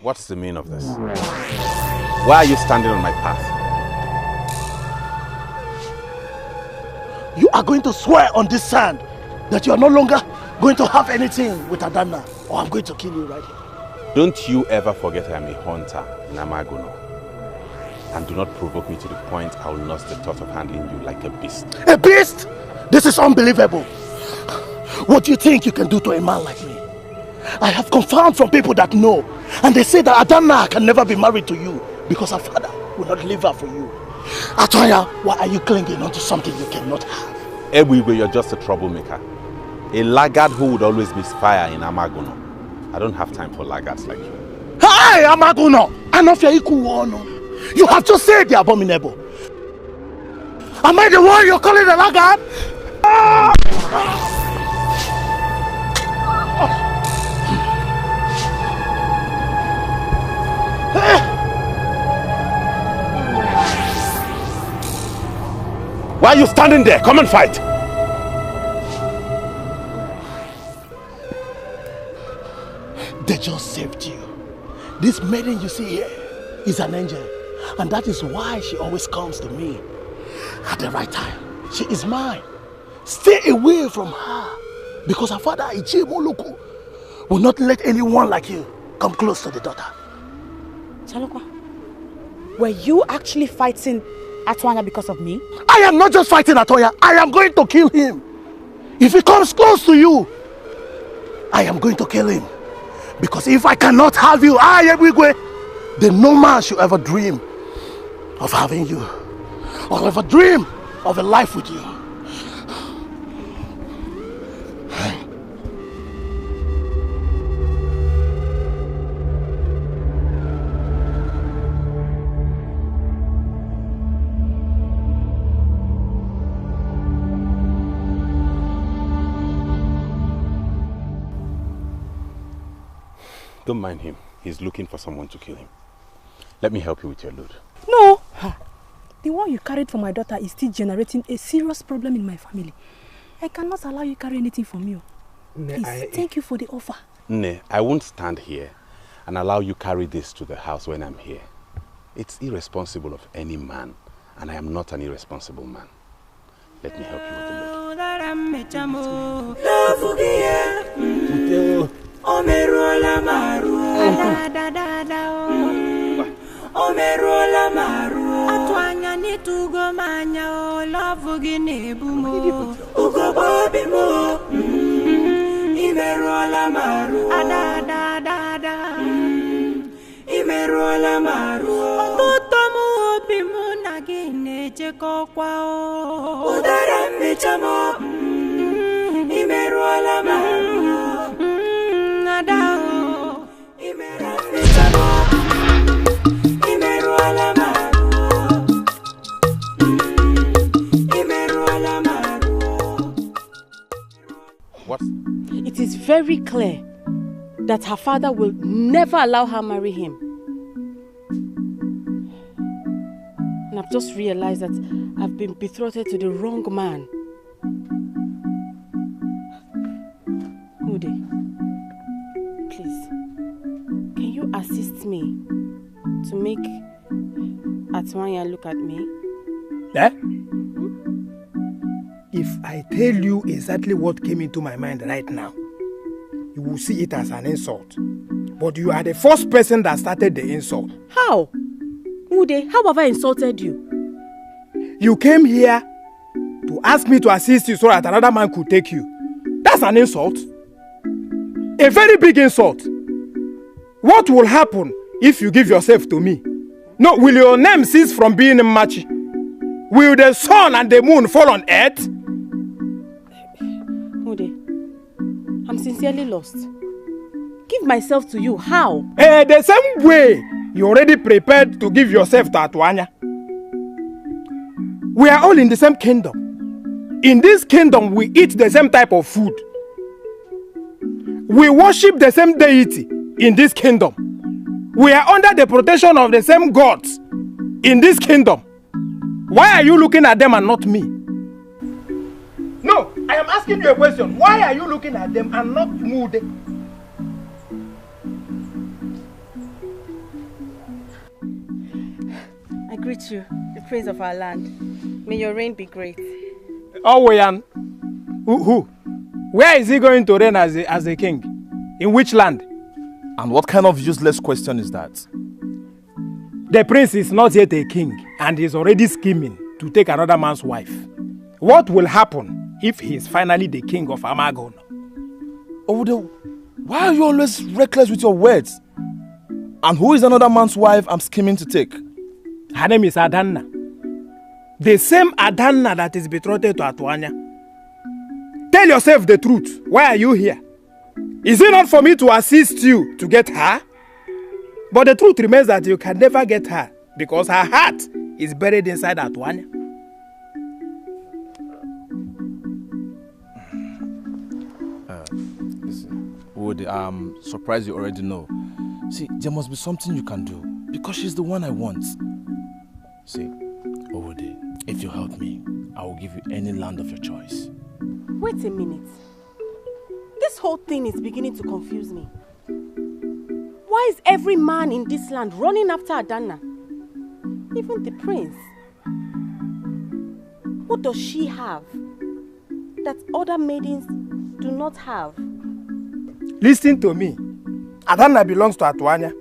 What's the meaning of this? Why are you standing on my path? You are going to swear on this sand that you are no longer going to have anything with Adanna, or I'm going to kill you right here. Don't you ever forget I am a hunter in Amagono. And do not provoke me to the point I will lose the thought of handling you like a beast. A beast? This is unbelievable. What do you think you can do to a man like me? I have confirmed from people that know, and they say that Adanna can never be married to you because her father will not leave her for you. Atoya, why are you clinging onto something you cannot have? Ebuigwe, you're just a troublemaker. A laggard who would always misfire in Amagono. I don't have time for laggards like you. Hey, Amagono! You have just said the abominable. Am I the one you're calling a laggard? Why are you standing there? Come and fight! They just saved you. This maiden you see here is an angel. And that is why she always comes to me at the right time. She is mine. Stay away from her. Because her father, Ichie Moluku, will not let anyone like you come close to the daughter. Chalokwa, were you actually fighting Atoya because of me? I am not just fighting Atoya. I am going to kill him. If he comes close to you, I am going to kill him. Because if I cannot have you, Ebuigwe, then no man should ever dream of having you, or ever dream of a life with you. Don't mind him. He's looking for someone to kill him. Let me help you with your load. No! The one you carried for my daughter is still generating a serious problem in my family. I cannot allow you carry anything from you. Please, thank you for the offer. Ne, I won't stand here and allow you carry this to the house when I'm here. It's irresponsible of any man, and I am not an irresponsible man. Let me help you with the load. Omerola maru Omerola maru Atwanya nitugo manya o love ginebumo Ugo bimo Imerola maru Adada Imerola maru Ototomu bimo nagine cheko kwao Udara mechamo Imerola maru What? It is very clear that her father will never allow her marry him. And I've just realized that I've been betrothed to the wrong man. Ude, please, can you assist me to make Atwanya look at me? Eh? If I tell you exactly what came into my mind right now, you will see it as an insult. But you are the first person that started the insult. How? Ude, how have I insulted you? You came here to ask me to assist you so that another man could take you. That's an insult. A very big insult. What will happen if you give yourself to me? No, will your name cease from being Machi? Will the sun and the moon fall on earth? Ude, I'm sincerely lost. Give myself to you. How? The same way you already prepared to give yourself to Atwanya. We are all in the same kingdom. In this kingdom, we eat the same type of food. We worship the same deity in this kingdom. We are under the protection of the same gods in this kingdom. Why are you looking at them and not me? No, I am asking you a question. Why are you looking at them and not Mude? greet you, the prince of our land. May your reign be great. Oh, Wayan. Who? Where is he going to reign as a king? In which land? And what kind of useless question is that? The prince is not yet a king and is already scheming to take another man's wife. What will happen if he is finally the king of Amagon? Oh, why are you always reckless with your words? And who is another man's wife I'm scheming to take? Her name is Adanna. The same Adanna that is betrothed to Atuanya. Tell yourself the truth. Why are you here? Is it not for me to assist you to get her? But the truth remains that you can never get her because her heart is buried inside Atuanya. Listen, Woody, I'm surprised you already know. See, there must be something you can do because she's the one I want. See, Woody, if you help me, I will give you any land of your choice. Wait a minute. This whole thing is beginning to confuse me. Why is every man in this land running after Adanna? Even the prince. What does she have that other maidens do not have? Listen to me. Adanna belongs to Atuanya.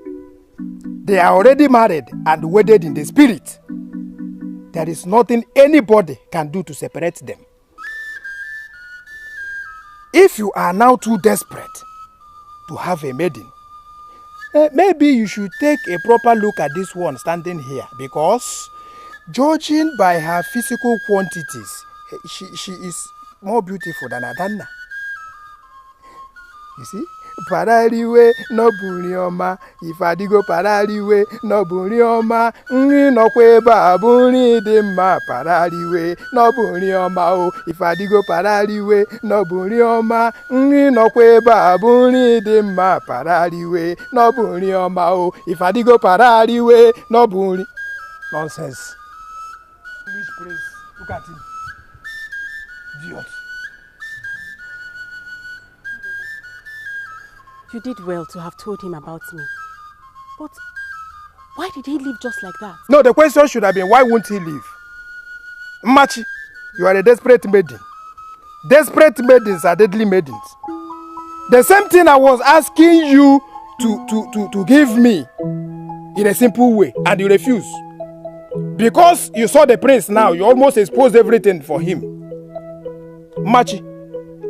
They are already married and wedded in the spirit. There is nothing anybody can do to separate them. If you are now too desperate to have a maiden, maybe you should take a proper look at this one standing here, because judging by her physical quantities, she is more beautiful than Adanna. You see? Parariwe no bunioma, if adigo parariwe no bunioma, no kweba buni dimma parariwe no bunioma o, if adigo parariwe no bunioma, no kweba buni dimma parariwe no bunioma o, if adigo parariwe no buni. Nonsense. English praise. Look at him. Idiot. You did well to have told him about me. But why did he leave just like that? No, the question should have been, why won't he leave? Machi, you are a desperate maiden. Desperate maidens are deadly maidens. The same thing I was asking you to give me in a simple way, and you refuse. Because you saw the prince now, you almost exposed everything for him. Machi,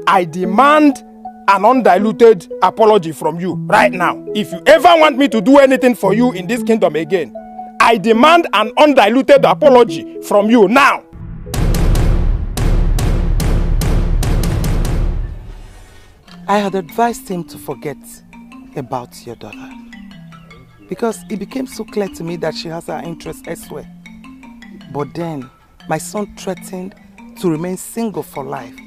I demand an undiluted apology from you right now. If you ever want me to do anything for you in this kingdom again, I demand an undiluted apology from you now. I had advised him to forget about your daughter because it became so clear to me that she has her interest elsewhere. But then my son threatened to remain single for life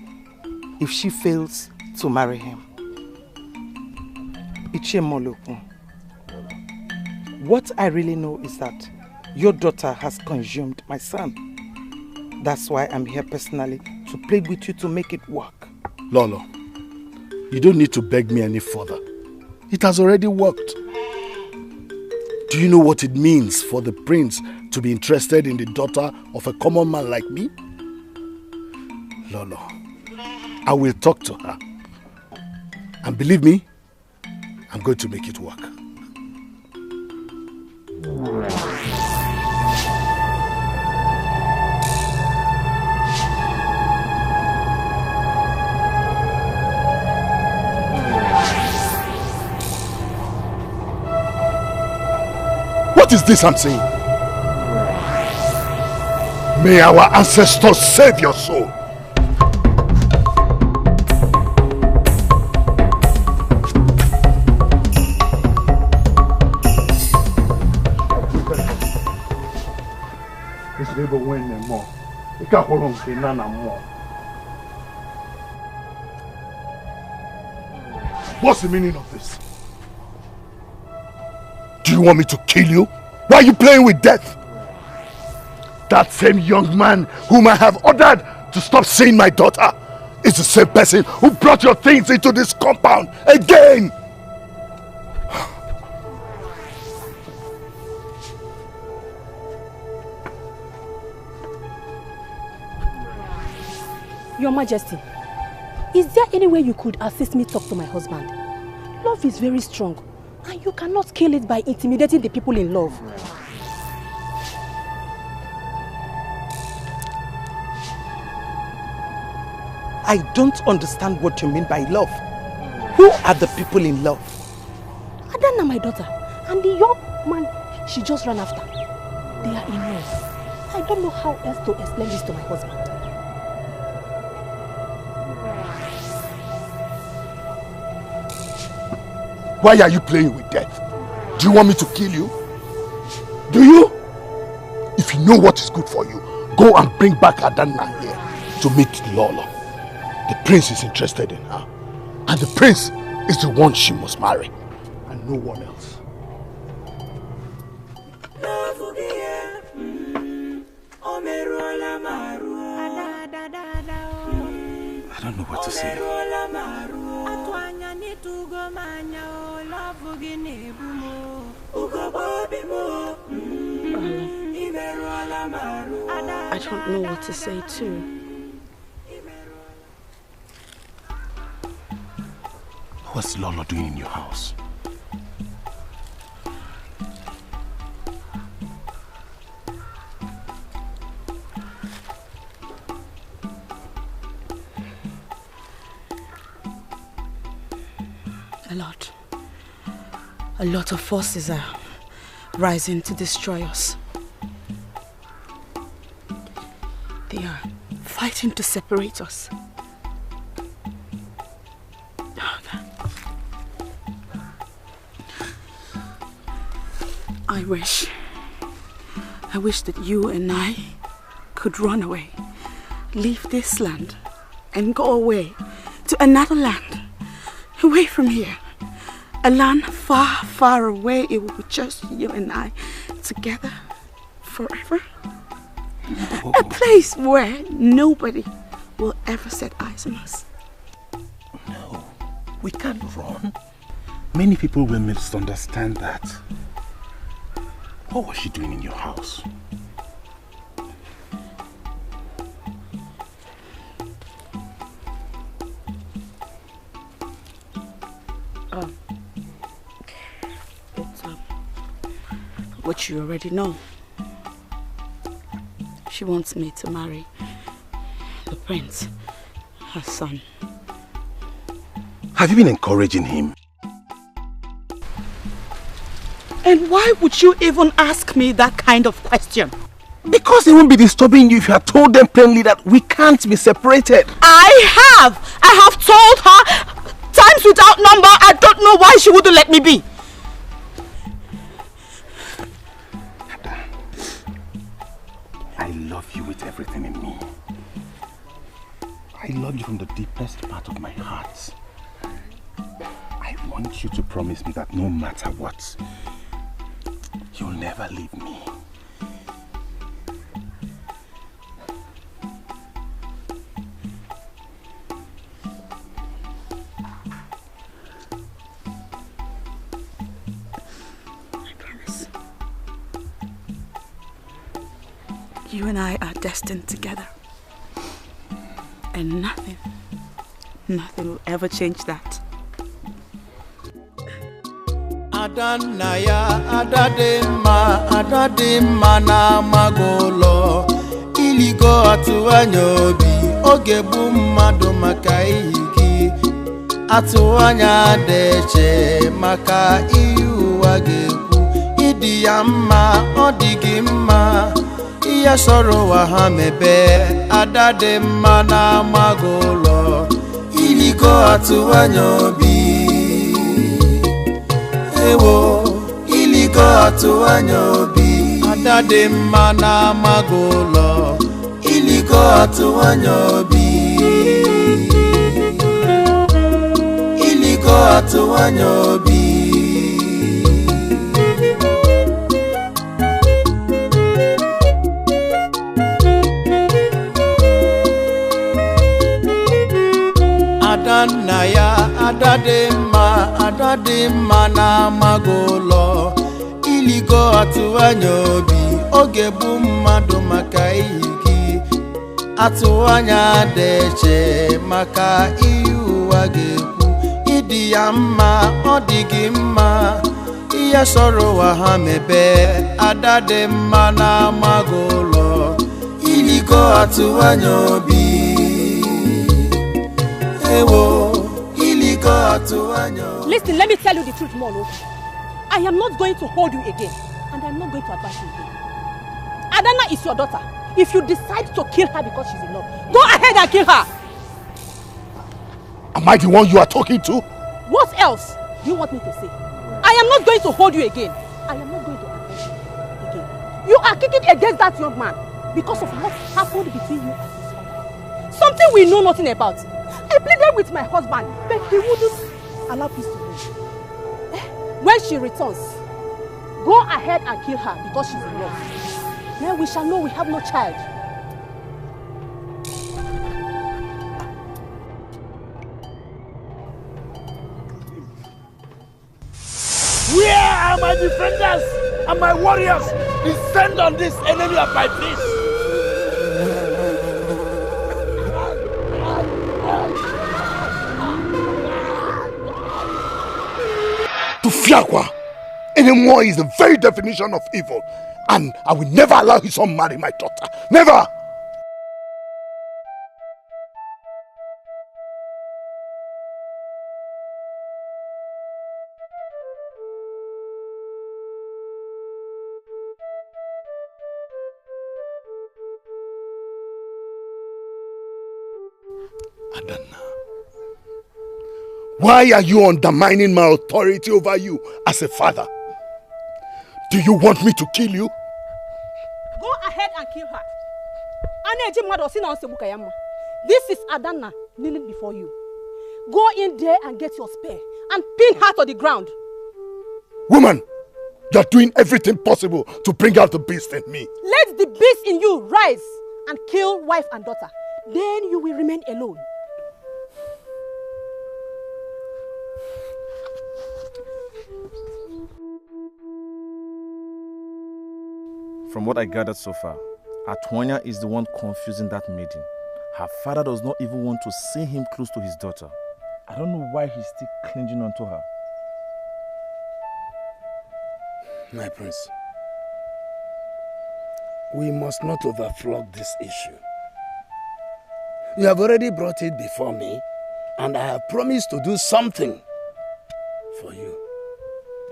if she fails to marry him. Ichemoloku, what I really know is that your daughter has consumed my son. That's why I'm here personally to plead with you to make it work. Lolo, you don't need to beg me any further. It has already worked. Do you know what it means for the prince to be interested in the daughter of a common man like me? Lolo, I will talk to her. And believe me, I'm going to make it work. What is this I'm saying? May our ancestors save your soul. What's the meaning of this? Do you want me to kill you? Why are you playing with death? That same young man whom I have ordered to stop seeing my daughter is the same person who brought your things into this compound again. Your Majesty, is there any way you could assist me talk to my husband? Love is very strong, and you cannot kill it by intimidating the people in love. I don't understand what you mean by love. Who are the people in love? Adanna, my daughter, and the young man she just ran after. They are in love. I don't know how else to explain this to my husband. Why are you playing with death? Do you want me to kill you? Do you? If you know what is good for you, go and bring back Adanna here to meet Lolo. The prince is interested in her. And the prince is the one she must marry. And no one else. I don't know what to say. I don't know what to say too. What's Lolo doing in your house? A lot of forces are rising to destroy us. They are fighting to separate us. I wish that you and I could run away, leave this land, and go away to another land, away from here. A land far, far away. It will be just you and I together forever. No. A place where nobody will ever set eyes on us. No, we can't run. Many people will misunderstand that. What was she doing in your house? It's what you already know. She wants me to marry the prince, her son. Have you been encouraging him? And why would you even ask me that kind of question? Because they won't be disturbing you if you had told them plainly that we can't be separated. I have told her times without number. I don't know why she wouldn't let me be. Ada, I love you with everything in me. I love you from the deepest part of my heart. I want you to promise me that no matter what, you'll never leave me. I promise. You and I are destined together. And nothing will ever change that. Adanaya adadima na magolo iligo atuanya obi oge bu mmadu maka ihigi atuanya deche maka iuwa gekwu idi ya mma odigi mma iya soro wa ha mebe adadima na magolo iligo atuanya obi ewo iligo atuanya obi adade mma na magolo iligo atuanya obi iligo atuanya obi Adanaya adade mma na magolo iligo atuanya obi oge bu mmadu maka ihigi atụanya deche maka ihe ụwa ga-ekwu ịdị ya mma ọ dị gị mma ihe sọrọ ụwa ha mebe ada dị mma na-amaghị ụlọ iligo atụanya obi ewo iligo atụanya obi. Listen, let me tell you the truth, Molo. I am not going to hold you again, and I'm not going to advise you again. Adana is your daughter. If you decide to kill her because she's in love, go ahead and kill her. Am I the one you are talking to? What else do you want me to say? I am not going to hold you again. I am not going to advise you again. You are kicking against that young man because of what happened between you and his father. Something we know nothing about. I pleaded with my husband, but he wouldn't allow peace to reign. When she returns, go ahead and kill her because she's in love. Then we shall know we have no child. Where are my defenders and my warriors? Descend on this enemy of my peace. To Fiakwa, anymore is the very definition of evil. And I will never allow his son marry my daughter. Never! Adana, why are you undermining my authority over you as a father? Do you want me to kill you? Go ahead and kill her. This is Adana kneeling before you. Go in there and get your spear and pin her to the ground. Woman, you are doing everything possible to bring out the beast in me. Let the beast in you rise and kill wife and daughter. Then you will remain alone. From what I gathered so far, Atonya is the one confusing that maiden. Her father does not even want to see him close to his daughter. I don't know why he's still clinging onto her. My prince, we must not overflog this issue. You have already brought it before me, and I have promised to do something for you.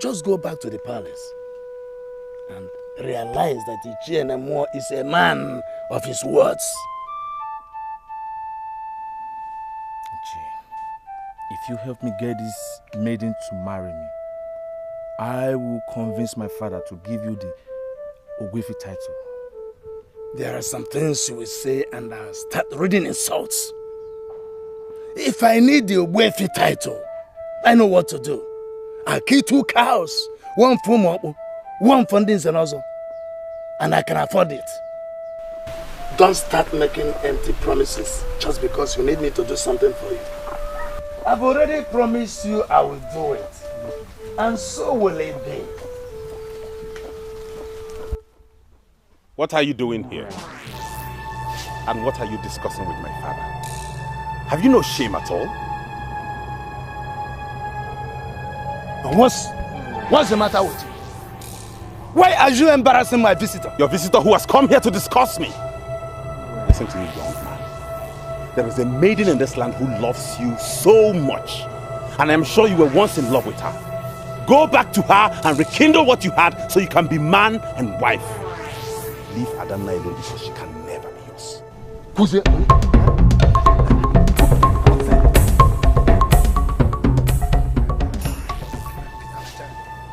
Just go back to the palace and realize that Ichienemo is a man of his words. If you help me get this maiden to marry me, I will convince my father to give you the Ogwefi title. There are some things you will say and I'll start reading insults. If I need the Ogwefi title, I know what to do. I'll kill 2 cows, one for Mopo, one for Dinzenozo, and I can afford it. Don't start making empty promises just because you need me to do something for you. I've already promised you I will do it, and so will it be. What are you doing here? And what are you discussing with my father? Have you no shame at all? What's the matter with you? Why are you embarrassing my visitor? Your visitor who has come here to discuss me. Listen to me, young man. There is a maiden in this land who loves you so much. And I'm sure you were once in love with her. Go back to her and rekindle what you had so you can be man and wife. Leave Adana alone because she can never be yours. Who's it?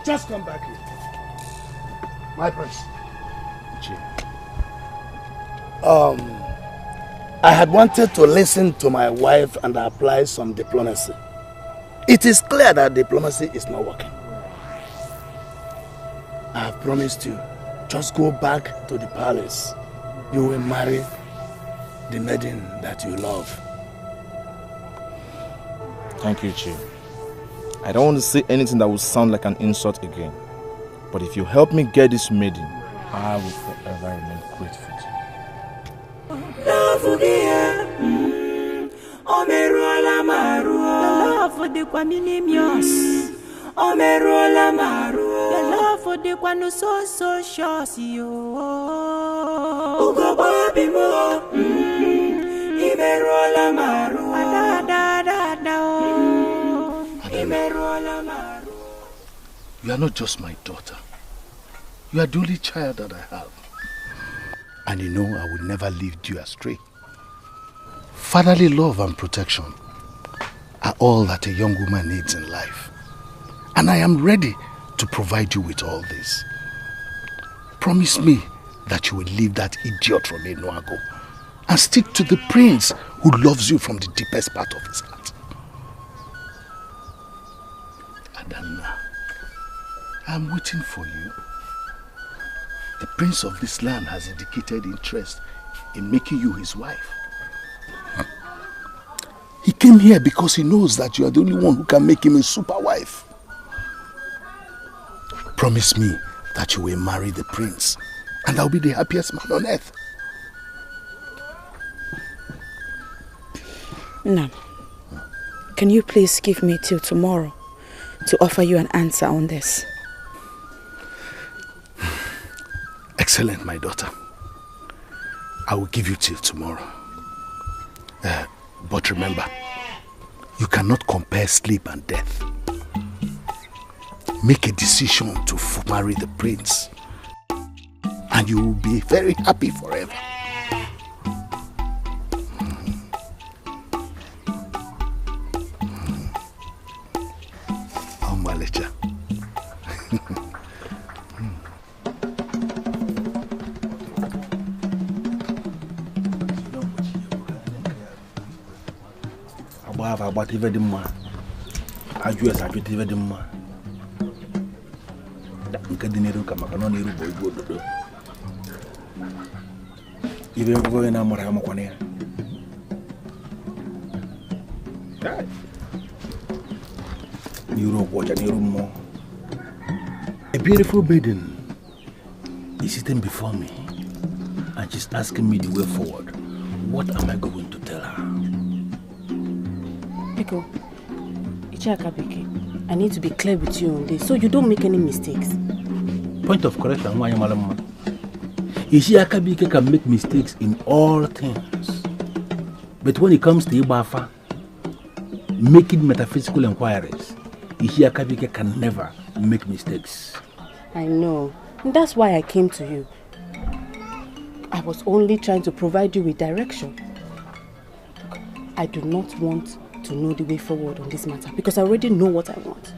Just come back here. My prince. I had wanted to listen to my wife and apply some diplomacy. It is clear that diplomacy is not working. I have promised you, just go back to the palace. You will marry the maiden that you love. Thank you, Chi. I don't want to say anything that will sound like an insult again. But if you help me get this maiden, I will forever remain grateful to you. Love again. Omerola maru. Love for the quanimious. Omerola maru. Love for the quanu so shosio. Ugo baby mo. Imerola maru. Da. Imerola maru. You are not just my daughter. You are the only child that I have. And you know I will never lead you astray. Fatherly love and protection are all that a young woman needs in life. And I am ready to provide you with all this. Promise me that you will leave that idiot from Enuago and stick to the prince who loves you from the deepest part of his heart. Adanna, I am waiting for you. The prince of this land has indicated interest in making you his wife. He came here because he knows that you are the only one who can make him a super wife. Promise me that you will marry the prince and I'll be the happiest man on earth. No. Can you please give me till tomorrow to offer you an answer on this? Excellent, my daughter. I will give you till tomorrow. But remember, you cannot compare sleep and death. Make a decision to marry the prince, and you will be very happy forever. Oh, Malecha. About even the man, Ugez, even the man. That Nkadinero Kamakano Niru. Even going on Moramakone. Europe, watch a new more. A beautiful maiden is sitting before me, and she's asking me the way forward. What am I going to tell her? Biko, Ichakabike, I need to be clear with you on this so you don't make any mistakes. Point of correction, why am I? Ichakabike can make mistakes in all things. But when it comes to Ibafa, making metaphysical inquiries, Ichakabike can never make mistakes. I know. That's why I came to you. I was only trying to provide you with direction. I do not want to know the way forward on this matter because I already know what I want.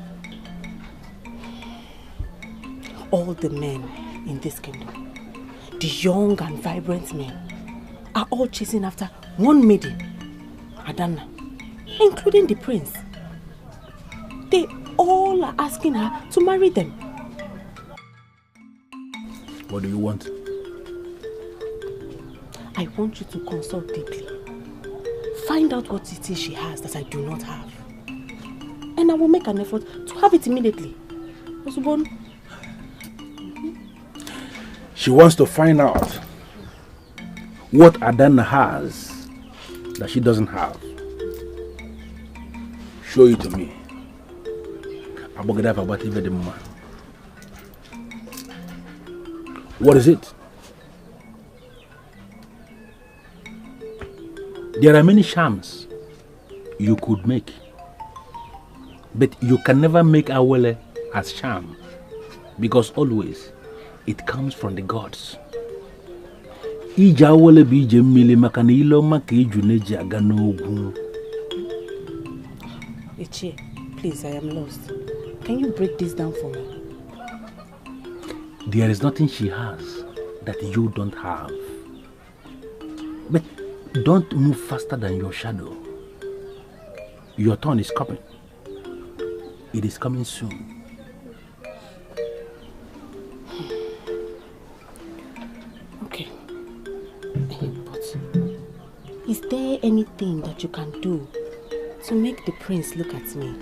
All the men in this kingdom, the young and vibrant men, are all chasing after one maiden, Adanna, including the prince. They all are asking her to marry them. What do you want? I want you to consult deeply. Find out what it is she has that I do not have. And I will make an effort to have it immediately. Osubon. She wants to find out what Adanna has that she doesn't have. Show it to me. What is it? There are many charms you could make, but you can never make Awele as charm because always it comes from the gods. Ija Awele bije mili makanilo makijuneji aganogu. Ichie, please, I am lost. Can you break this down for me? There is nothing she has that you don't have. But don't move faster than your shadow. Your turn is coming. It is coming soon. Okay. But is there anything that you can do to make the prince look at me?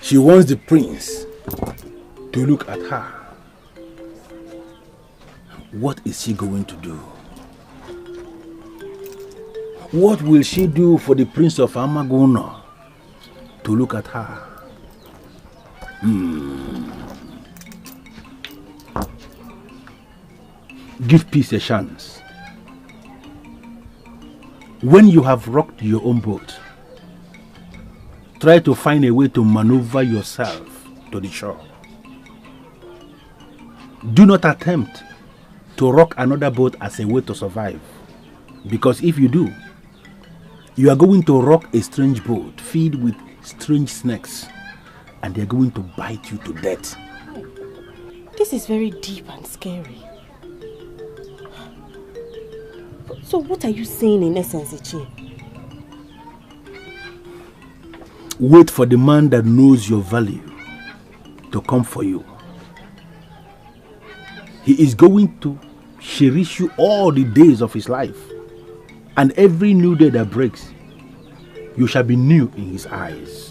She wants the prince to look at her. What is she going to do? What will she do for the Prince of Amagono to look at her? Give peace a chance. When you have rocked your own boat, try to find a way to maneuver yourself to the shore. Do not attempt to rock another boat as a way to survive, because if you do, you are going to rock a strange boat filled with strange snakes, and they are going to bite you to death. This is very deep and scary. So what are you saying in essence, Ichi? Wait for the man that knows your value to come for you. He is going to cherish you all the days of his life. And every new day that breaks, you shall be new in his eyes.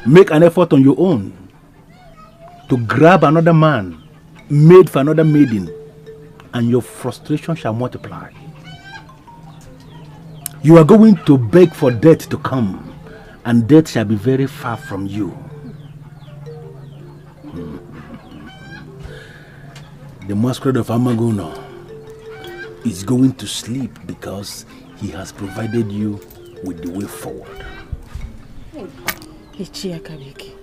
Make an effort on your own to grab another man made for another maiden, and your frustration shall multiply. You are going to beg for death to come, and death shall be very far from you. The masquerade of Amagono is going to sleep because he has provided you with the way forward. Ichi Akabiki,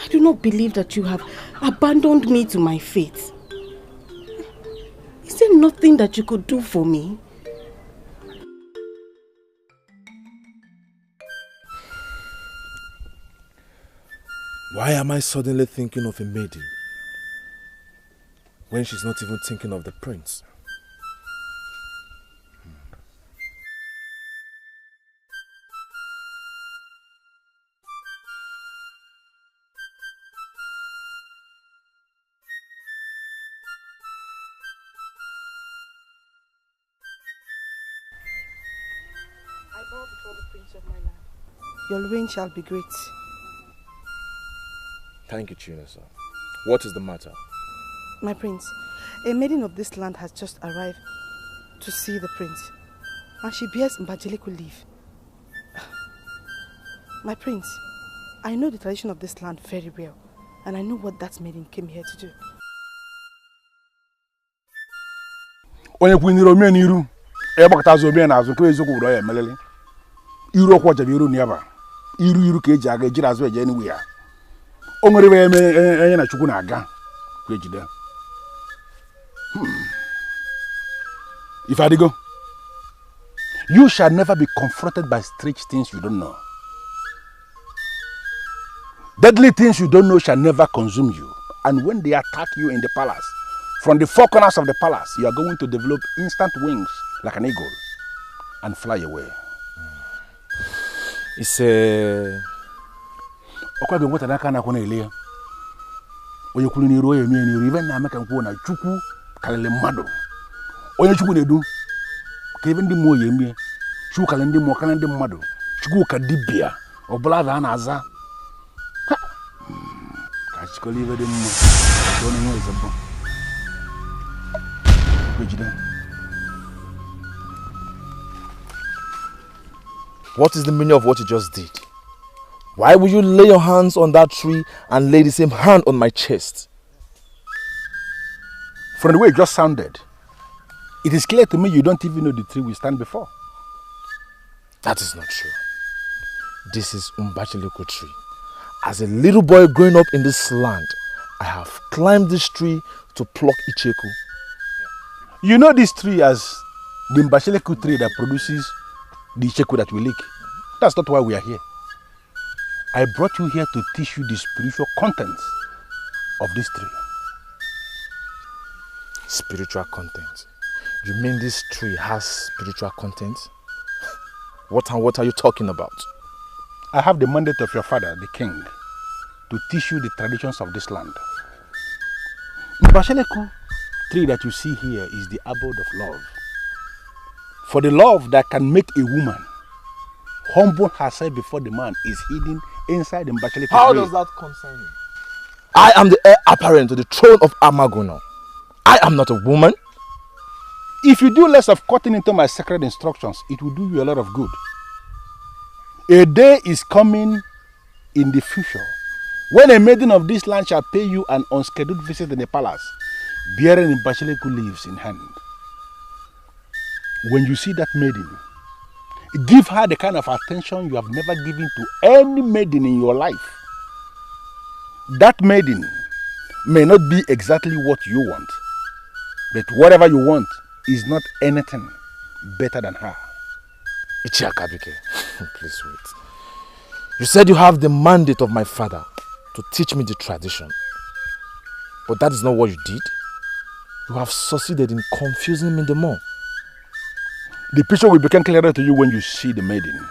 I do not believe that you have abandoned me to my fate. Is there nothing that you could do for me? Why am I suddenly thinking of a maiden when she's not even thinking of the prince? I bow before the prince of my land. Your reign shall be great. Thank you, Chinasa. What is the matter? My prince, a maiden of this land has just arrived to see the prince, and she bears Mbajeliku leaf. My prince, I know the tradition of this land very well, and I know what that maiden came here to do. Onye kwiniro ome n'iru egbakọtazo ome n'azụ ka ezokwu ụrọ ya emelele iru ọkwa jebe iru n'yaba iru ka eji aga ejiri azụ eje anywhere ya o nwere eme enye na Chukwu na-aga ka ejide If I go, you shall never be confronted by strange things you don't know. Deadly things you don't know shall never consume you. And when they attack you in the palace, from the four corners of the palace, you are going to develop instant wings like an eagle and fly away. It's a... Okwabe nwata n'aka na-akwa na-ele onye kwuru n'iru onye eme n'iru ibe na amaka nkwo na Chukwu kalele mmadụ onye Chukwu na-edu ka ebe ndị mmụọ ya eme Chukwu kalele ndị mmụọ kana ndị mmadụ Chukwu ka dibịa ọbụla a na-aza ka chikọla ibe dị mma ka ọ na-enwe ezigbo What is the meaning of what you just did? Why would you lay your hands on that tree and lay the same hand on my chest? From the way it just sounded, it is clear to me you don't even know the tree we stand before. That is not true. This is Mbachileko tree. As a little boy growing up in this land, I have climbed this tree to pluck Icheku. You know this tree as the Mbachileko tree that produces the Icheku that we lick. That's not why we are here. I brought you here to teach you the spiritual contents of this tree. Spiritual content? You mean this tree has spiritual content? What are you talking about? I have the mandate of your father, the king, to teach you the traditions of this land. The Mbachileko tree that you see here is the abode of love. For the love that can make a woman humble herself before the man is hidden inside the Mbachileko tree. How does that concern you? I am the heir apparent to the throne of Amaguno. I am not a woman. If you do less of cutting into my sacred instructions, it will do you a lot of good. A day is coming in the future when a maiden of this land shall pay you an unscheduled visit in the palace, bearing Mbacheleku leaves in hand. When you see that maiden, give her the kind of attention you have never given to any maiden in your life. That maiden may not be exactly what you want, but whatever you want is not anything better than her. Ichi Akabike, please wait. You said you have the mandate of my father to teach me the tradition. But that is not what you did. You have succeeded in confusing me the more. The picture will become clearer to you when you see the maiden.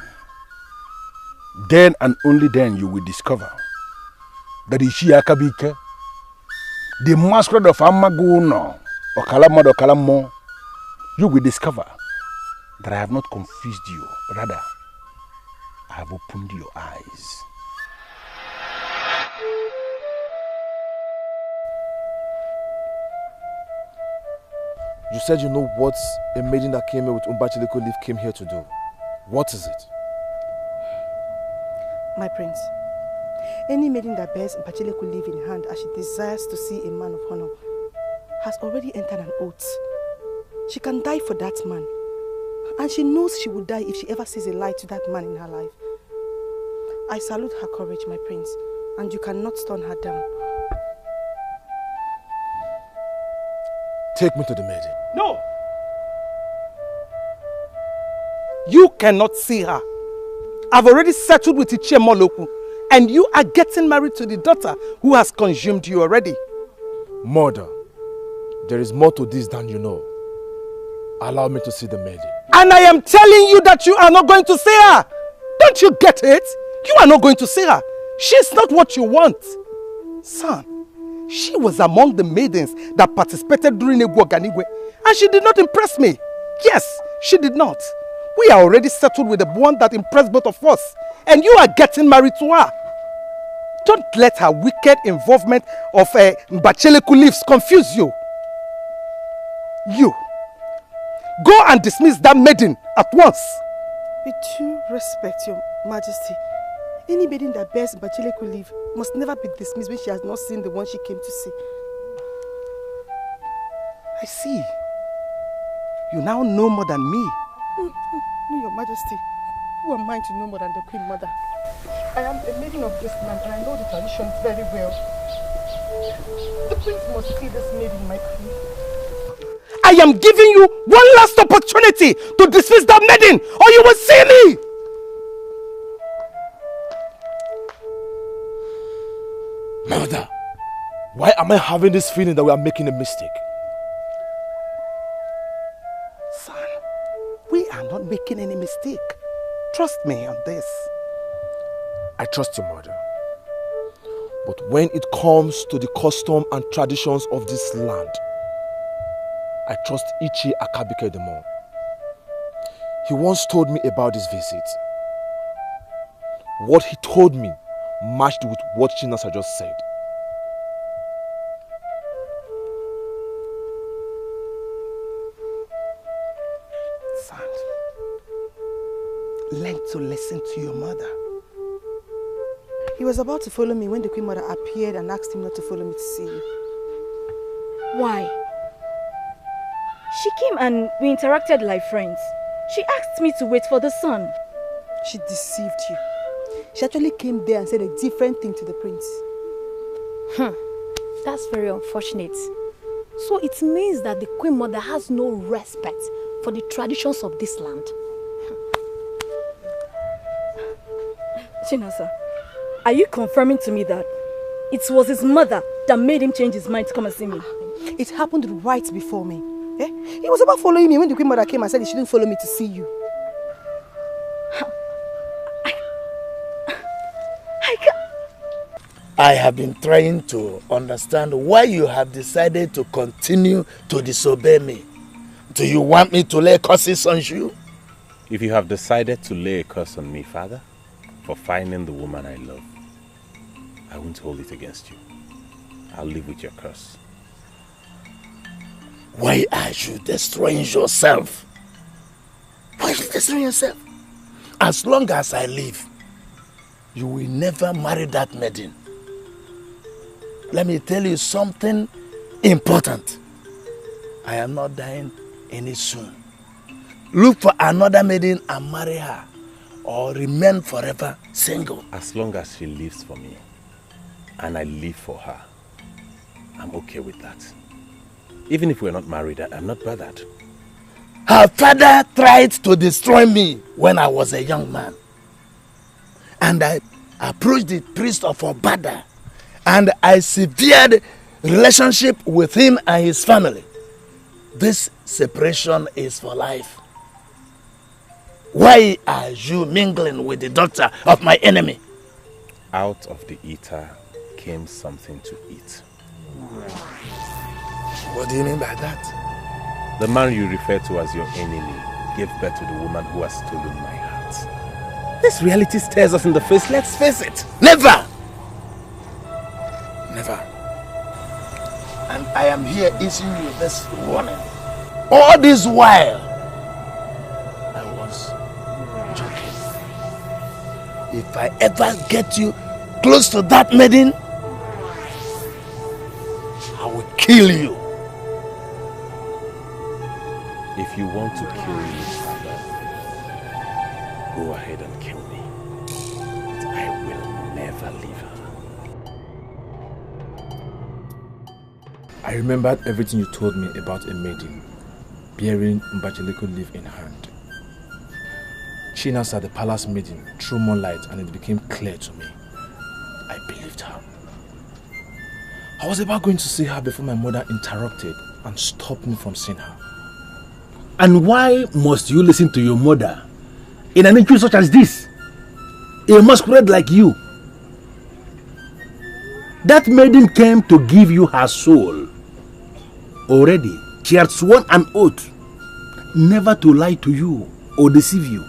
Then and only then you will discover that Ichi Akabike, the masquerade of Amaguno, Okalamo, you will discover that I have not confused you. Rather, I have opened your eyes. You said you know what a maiden that came here with Mbacheleku leaf came here to do. What is it? My prince, any maiden that bears Mbacheleku leaf in hand as she desires to see a man of honor has already entered an oath. She can die for that man. And she knows she will die if she ever sees a light to that man in her life. I salute her courage, my prince, and you cannot turn her down. Take me to the maiden. No! You cannot see her. I've already settled with Ichie Moloku, and you are getting married to the daughter who has consumed you already. Mother, there is more to this than you know. Allow me to see the maiden. And I am telling you that you are not going to see her. Don't you get it? You are not going to see her. She's not what you want. Son, she was among the maidens that participated during Egwu Oganigwe, and she did not impress me. Yes, she did not. We are already settled with the one that impressed both of us, and you are getting married to her. Don't let her wicked involvement of Mbacheleku leaves confuse you. You, go and dismiss that maiden at once. With due respect, your majesty, any maiden that bears Mbacheleku leaf must never be dismissed when she has not seen the one she came to see. I see. You now know more than me. No, your majesty. Who am I to know more than the queen mother? I am a maiden of this land and I know the traditions very well. The prince must see this maiden, my queen. I am giving you one last opportunity to dismiss that maiden, or you will see me! Mother, why am I having this feeling that we are making a mistake? Son, we are not making any mistake. Trust me on this. I trust you, mother. But when it comes to the custom and traditions of this land, I trust Ichie Akabike the more. He once told me about this visit. What he told me matched with what Chinasa just said. Son, learn to listen to your mother. He was about to follow me when the queen mother appeared and asked him not to follow me to see you. Why? She came and we interacted like friends. She asked me to wait for the sun. She deceived you. She actually came there and said a different thing to the prince. That's very unfortunate. So it means that the queen mother has no respect for the traditions of this land. Chinasa, are you confirming to me that it was his mother that made him change his mind to come and see me? It happened right before me. Eh? He was about following me when the queen mother came and said he shouldn't follow me to see you. I have been trying to understand why you have decided to continue to disobey me. Do you want me to lay curses on you? If you have decided to lay a curse on me, Father, for finding the woman I love, I won't hold it against you. I'll live with your curse. Why are you destroying yourself? Why are you destroying yourself? As long as I live, you will never marry that maiden. Let me tell you something important. I am not dying any soon. Look for another maiden and marry her, or remain forever single. As long as she lives for me, and I live for her, I'm okay with that. Even if we're not married, I'm not bothered. Her father tried to destroy me when I was a young man. And I approached the priest of Obada, and I severed relationship with him and his family. This separation is for life. Why are you mingling with the daughter of my enemy? Out of the eater came something to eat. What do you mean by that? The man you refer to as your enemy gave birth to the woman who has stolen my heart. This reality stares us in the face, let's face it. Never! Never. And I am here issuing you this warning. All this while, I was joking. If I ever get you close to that maiden, I will kill you. If you want to kill me, Father, go ahead and kill me. But I will never leave her. I remembered everything you told me about a maiden bearing Mbachileko leaf in hand. She now saw the palace maiden through moonlight, and it became clear to me. I believed her. I was about going to see her before my mother interrupted and stopped me from seeing her. And why must you listen to your mother in an issue such as this? A masquerade like you. That maiden came to give you her soul. Already, she had sworn an oath never to lie to you or deceive you.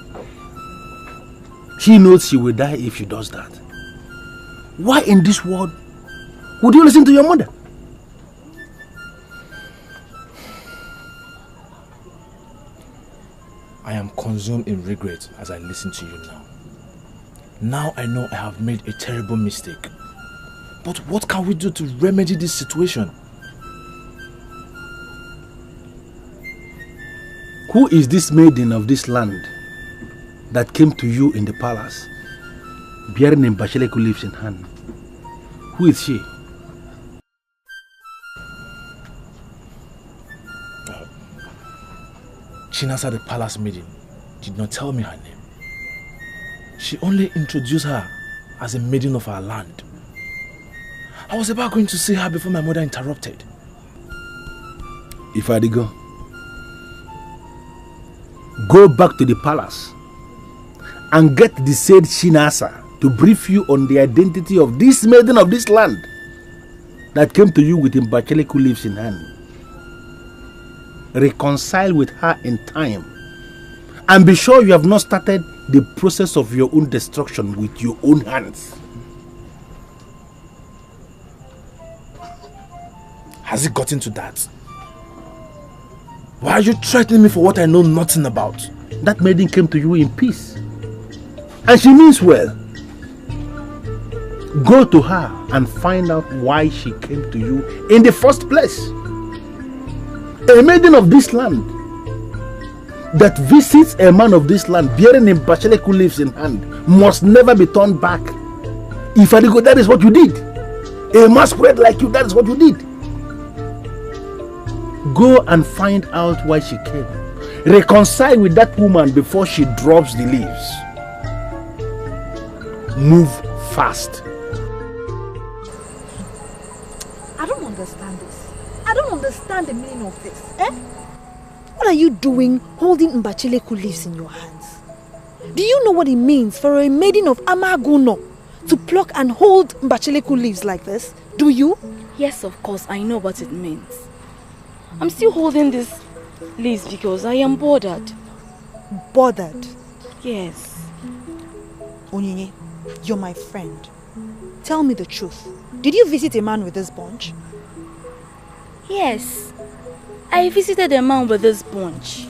She knows she will die if she does that. Why in this world would you listen to your mother? I am consumed in regret as I listen to you now. Now I know I have made a terrible mistake. But what can we do to remedy this situation? Who is this maiden of this land that came to you in the palace, bearing a Mbachileko leaves in hand? Who is she? Chinasa, the palace maiden, did not tell me her name. She only introduced her as a maiden of our land. I was about going to see her before my mother interrupted. Ifadigo, go back to the palace and get the said Chinasa to brief you on the identity of this maiden of this land that came to you with Mbachileko leaves in hand. Reconcile with her in time, and be sure you have not started the process of your own destruction with your own hands. Has it gotten to that? Why are you threatening me for what I know nothing about? That maiden came to you in peace, and she means well. Go to her and find out why she came to you in the first place. A maiden of this land that visits a man of this land bearing a Mbachileko leaves in hand must never be turned back. If I go, that is what you did. A masquerade like you, that is what you did. Go and find out why she came. Reconcile with that woman before she drops the leaves. Move fast. I don't understand this. I don't understand the meaning of this. What are you doing holding Mbachileko leaves in your hands? Do you know what it means for a maiden of Amaguno to pluck and hold Mbachileko leaves like this? Do you? Yes, of course, I know what it means. I'm still holding these leaves because I am bothered. Bothered? Yes. Onyinye, you're my friend. Tell me the truth. Did you visit a man with this bunch? Yes, I visited a man with this bunch.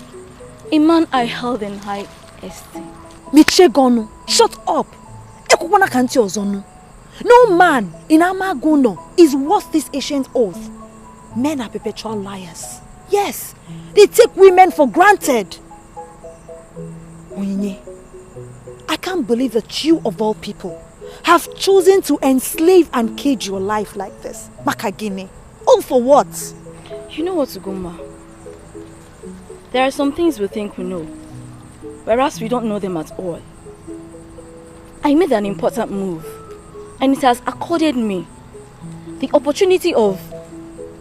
A man I held in high esteem. Michegono, shut up! No man in Amagono is worth this ancient oath. Men are perpetual liars. Yes, they take women for granted. Onyinye, I can't believe that you of all people have chosen to enslave and cage your life like this. Makagine. All for what? You know what, Ugoma? There are some things we think we know, whereas we don't know them at all. I made an important move, and it has accorded me the opportunity of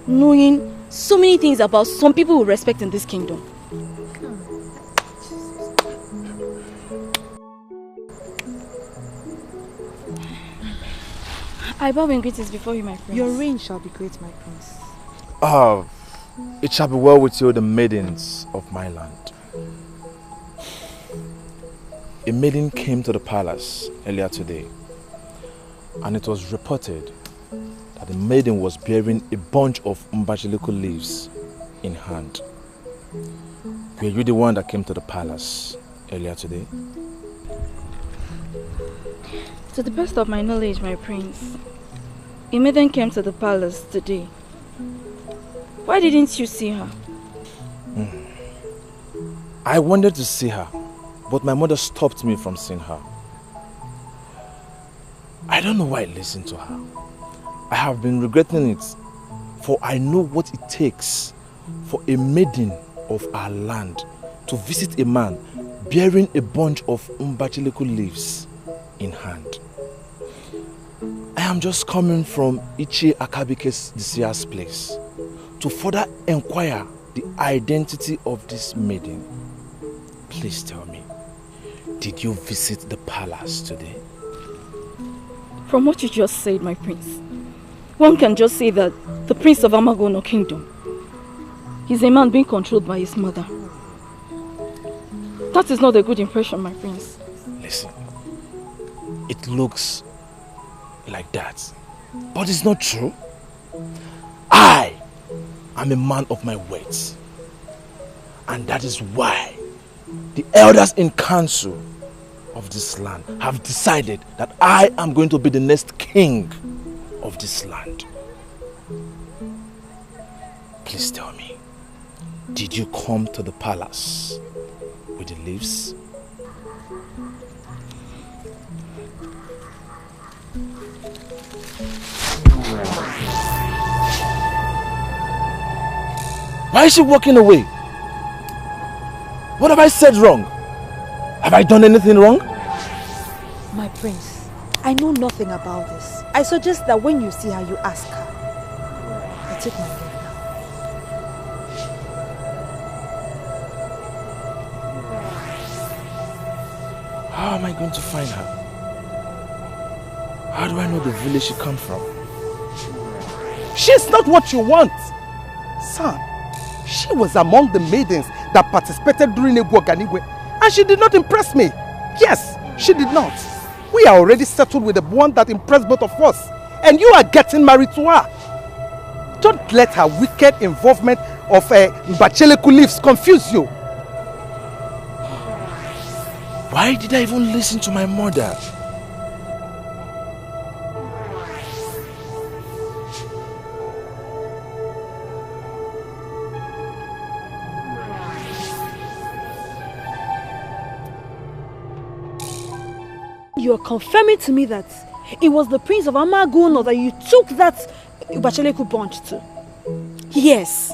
knowing so many things about some people we respect in this kingdom. I bow in greetings before you, my prince. Your reign shall be great, my prince. It shall be well with you, the maidens of my land. A maiden came to the palace earlier today, and it was reported that the maiden was bearing a bunch of mbachilico leaves in hand. Were you the one that came to the palace earlier today? To the best of my knowledge, my prince, a maiden came to the palace today. Why didn't you see her? I wanted to see her, but my mother stopped me from seeing her. I don't know why I listened to her. I have been regretting it, for I know what it takes for a maiden of our land to visit a man bearing a bunch of mbachilico leaves in hand. I am just coming from Ichie Akabike's deceased's place to further inquire the identity of this maiden. Please tell me, did you visit the palace today? From what you just said, my prince, one can just say that the prince of Amagono kingdom is a man being controlled by his mother. That is not a good impression, my prince. Listen, it looks like that, but it's not true. I am a man of my words, and that is why the elders in council of this land have decided that I am going to be the next king of this land. Please tell me, did you come to the palace with the leaves? Why is she walking away? What have I said wrong? Have I done anything wrong? My prince, I know nothing about this. I suggest that when you see her, you ask her. I take my leave now. How am I going to find her? How do I know the village she comes from? She's not what you want. Son, she was among the maidens that participated during Egwoganigwe, and she did not impress me. Yes, she did not. We are already settled with the one that impressed both of us, and you are getting married to her. Don't let her wicked involvement of Mbacheleku leaves confuse you. Why did I even listen to my mother? You are confirming to me that it was the prince of Amagono that you took that Bacheleku bunch to. Yes.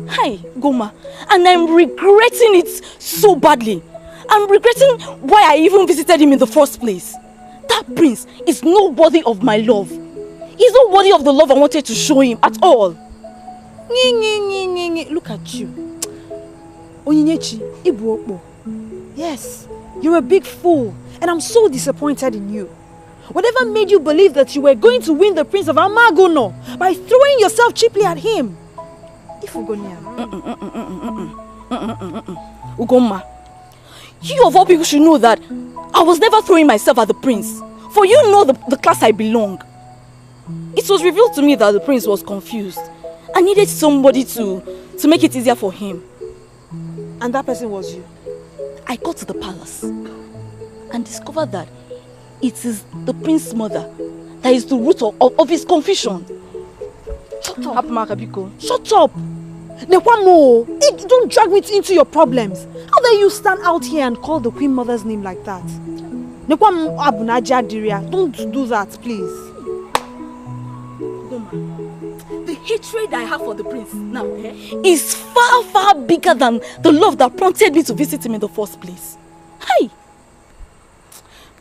Hi, Goma. And I'm regretting it so badly. I'm regretting why I even visited him in the first place. That prince is not worthy of my love. He's not worthy of the love I wanted to show him at all. Look at you. Onyinyechi, Ibuokpo. Yes, you're a big fool. And I'm so disappointed in you. Whatever made you believe that you were going to win the prince of Amagono by throwing yourself cheaply at him? Ugoma, you of all people should know that I was never throwing myself at the prince. For you know the class I belong. It was revealed to me that the prince was confused. I needed somebody to make it easier for him. And that person was you? I got to the palace and discovered that it is the prince's mother that is the root of his confusion. Shut up. Makabiko. Shut up. Nekwamo, don't drag me into your problems. How dare you stand out here and call the queen mother's name like that? Nekwamo Abunaja Diria, don't do that, please. The hatred I have for the prince now is far, far bigger than the love that prompted me to visit him in the first place. Hey!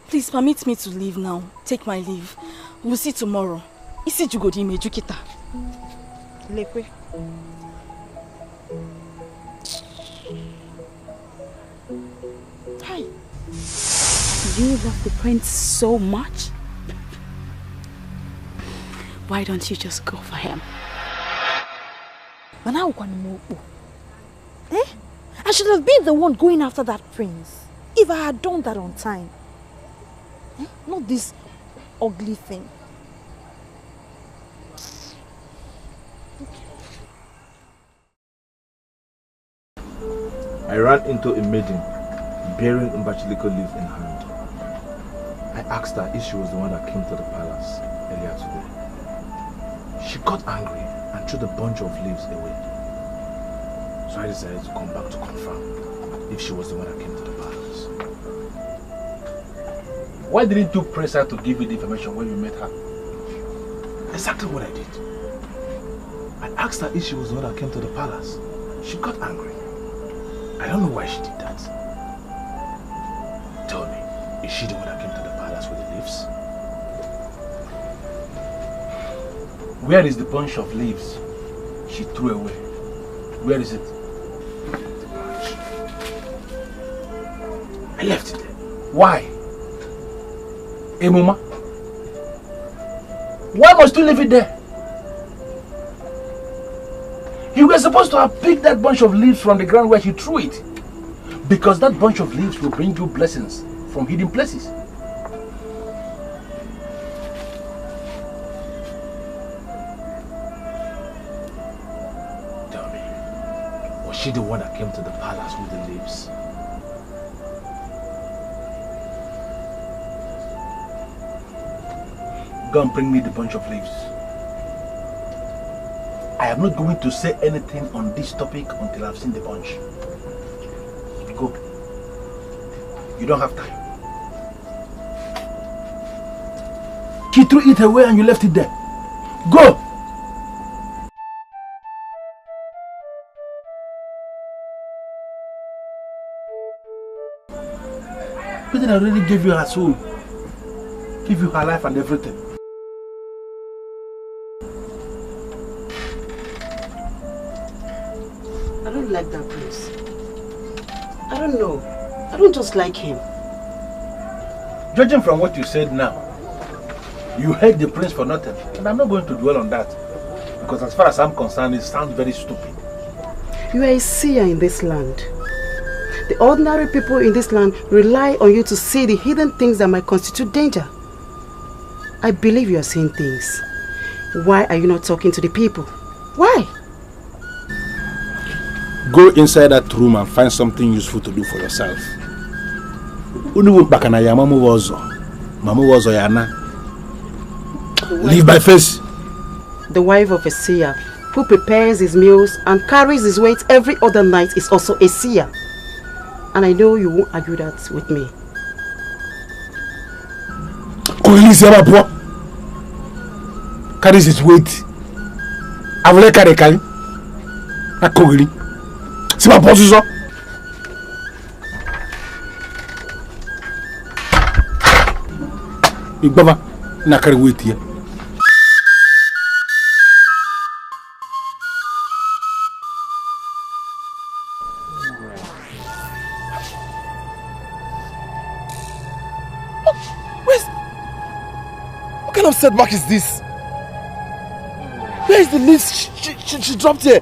Please permit me to leave now. Take my leave. We'll see tomorrow. Isi jugodi me jukita. Lekwe. Hi. You love the prince so much? Why don't you just go for him? But now, I should have been the one going after that prince if I had done that on time. Not this ugly thing. I ran into a maiden bearing Umbachiliko leaf in hand. I asked her if she was the one that came to the palace earlier today. She got angry and threw the bunch of leaves away. So I decided to come back to confirm if she was the one that came to the palace. Why didn't you press her to give you the information when you met her? Exactly what I did. I asked her if she was the one that came to the palace. She got angry. I don't know why she did that. Tell me, is she the one that came to the palace with the leaves? Where is the bunch of leaves she threw away? Where is it? The bunch. I left it there. Why? Emuma? Why must you leave it there? You were supposed to have picked that bunch of leaves from the ground where she threw it. Because that bunch of leaves will bring you blessings from hidden places. Tell me, was she the one that came to the palace with the leaves? Go and bring me the bunch of leaves. I am not going to say anything on this topic until I've seen the bunch. Go. You don't have time. She threw it away and you left it there. Go! But then I already gave you her soul. Give you her life and everything. I don't like that prince. I don't know. I don't just like him. Judging from what you said now, you hate the prince for nothing. And I'm not going to dwell on that. Because as far as I'm concerned, it sounds very stupid. You are a seer in this land. The ordinary people in this land rely on you to see the hidden things that might constitute danger. I believe you are seeing things. Why are you not talking to the people? Why? Go inside that room and find something useful to do for yourself. Leave my face. The wife of a seer who prepares his meals and carries his weight every other night is also a seer. And I know you won't argue that with me. Carries his weight. I will carry Kali. I Kogli. See my position. Big Baba, na carry weight here. What kind of setback is this? Where is the leaves she dropped here?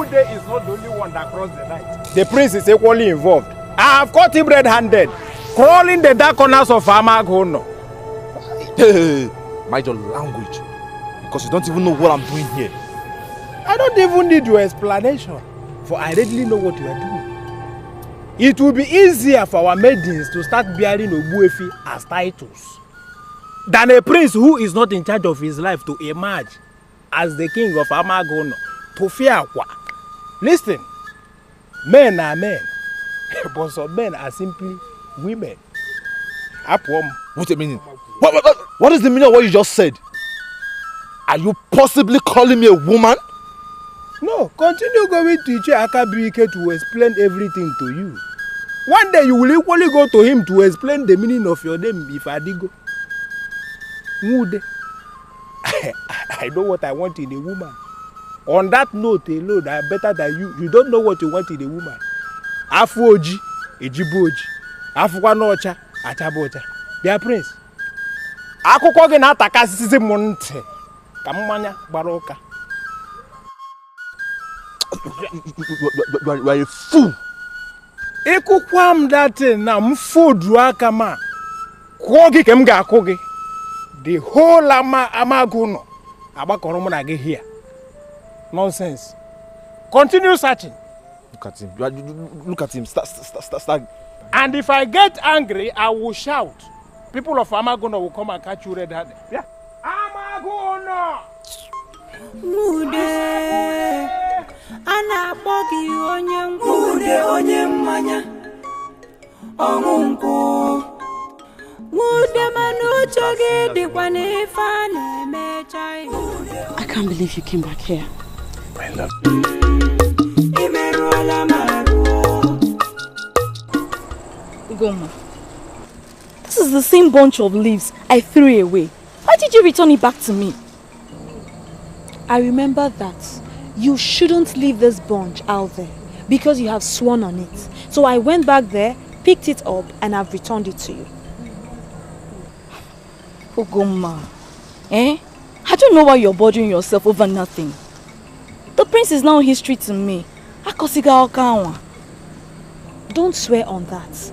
Uge is not the only one that crossed the night. The prince is equally involved. I have caught him red-handed, crawling the dark corners of Amagono. Hey, mind your language, because you don't even know what I'm doing here. I don't even need your explanation, for I already know what you are doing. It will be easier for our maidens to start bearing Ogbuefi as titles than a prince who is not in charge of his life to emerge as the king of Amagono to Fiakwa. Listen, men are men, but some men are simply women. What's the meaning? What is the meaning of what you just said? Are you possibly calling me a woman? No, continue going to Iche Akabrike to explain everything to you. One day you will equally go to him to explain the meaning of your name, Ifadigo. Mude. I know what I want in a woman. On that note alone, I am better than you. You don't know what you want in a woman. Afu Oji, Ejibu Oji. Afu Kwanocha, Achabocha. Dear Prince. Akụkọ gị na-atakasịsị m ntị ka mmanya gbara ụka. You are a fool. Ịkụkwa m datin na m fodu aka ma kụọ gị ka m ga-akụ gị. The whole Amagono agbakọrọ mụ na gị here. Nonsense. Continue searching. Look at him. Look at him. Start. And if I get angry, I will shout. People of Amagono will come and catch you red-handed. Yeah. Amagono! Mude, anabogi onye mude onye mmanya. Ongunku. Mude manu choge dikwa nefa nemechai. I can't believe you came back here. I love you. Ugoma, this is the same bunch of leaves I threw away. Why did you return it back to me? I remember that you shouldn't leave this bunch out there because you have sworn on it. So I went back there, picked it up, and I've returned it to you. Ugoma, I don't know why you're bothering yourself over nothing. The prince is now history to me. Don't swear on that.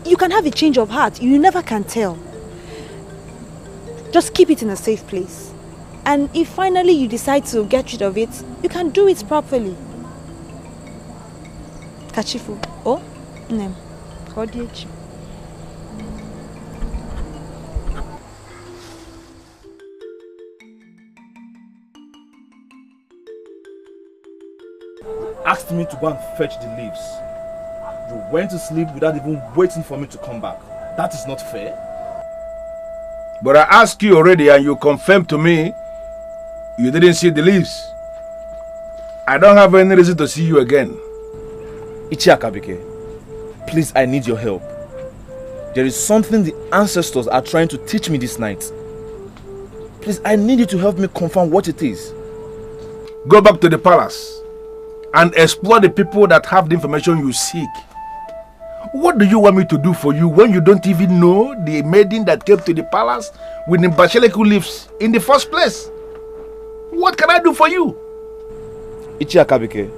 You can have a change of heart. You never can tell. Just keep it in a safe place. And if finally you decide to get rid of it, you can do it properly. Kachifu. Oh? Nem. Kodiechi. Asked me to go and fetch the leaves. You went to sleep without even waiting for me to come back. That is not fair. But I asked you already and you confirmed to me you didn't see the leaves. I don't have any reason to see you again. Ichi Akabike, please, I need your help. There is something the ancestors are trying to teach me this night. Please, I need you to help me confirm what it is. Go back to the palace and explore the people that have the information you seek. What do you want me to do for you when you don't even know the maiden that came to the palace with the Basheleku leaves in the first place? What can I do for you? Ichi Akabike,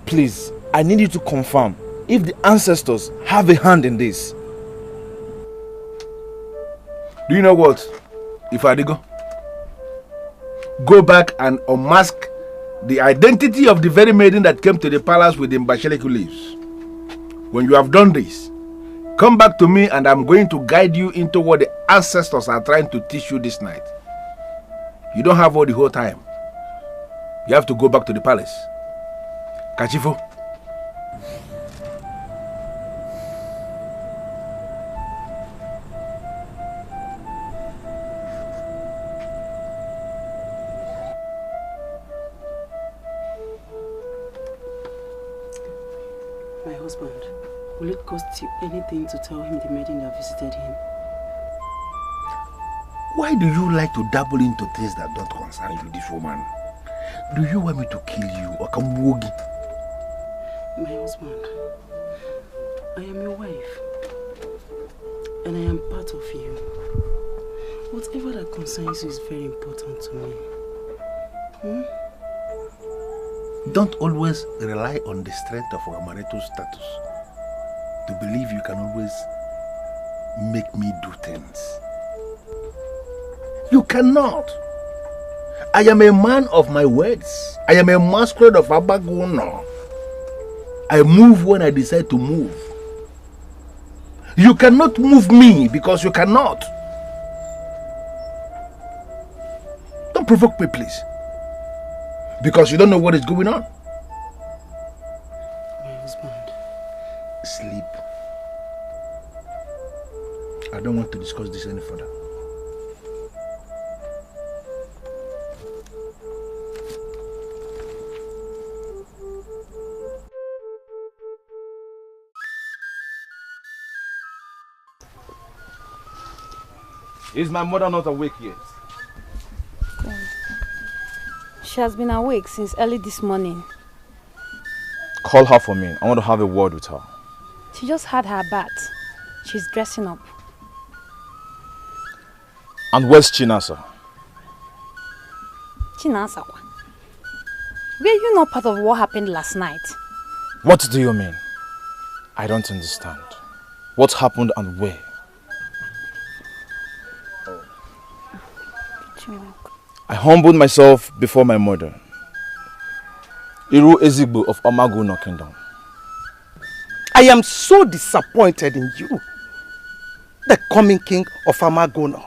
please, I need you to confirm if the ancestors have a hand in this. Do you know what? If I go back and unmask the identity of the very maiden that came to the palace with the Basheleku leaves. When you have done this, come back to me and I'm going to guide you into what the ancestors are trying to teach you this night. You don't have all the whole time. You have to go back to the palace. Kachifo. My husband, will it cost you anything to tell him the maiden that visited him? Why do you like to dabble into things that don't concern you, this woman? Do you want me to kill you or Kamwogi? My husband, I am your wife. And I am part of you. Whatever that concerns you is very important to me. Don't always rely on the strength of our marital status to believe you can always make me do things. You cannot. I am a man of my words. I am a masquerade of Abaguno. I move when I decide to move. You cannot move me because you cannot. Don't provoke me, please. Because you don't know what is going on. My husband. Sleep. I don't want to discuss this any further. Is my mother not awake yet? She has been awake since early this morning. Call her for me. I want to have a word with her. She just had her bath. She's dressing up. And where's Chinasa? Chinasa? Were you not part of what happened last night? What do you mean? I don't understand. What happened and where? I humbled myself before my mother, Iru Ezigbo of Omaguno Kingdom. I am so disappointed in you, the coming king of Amagono.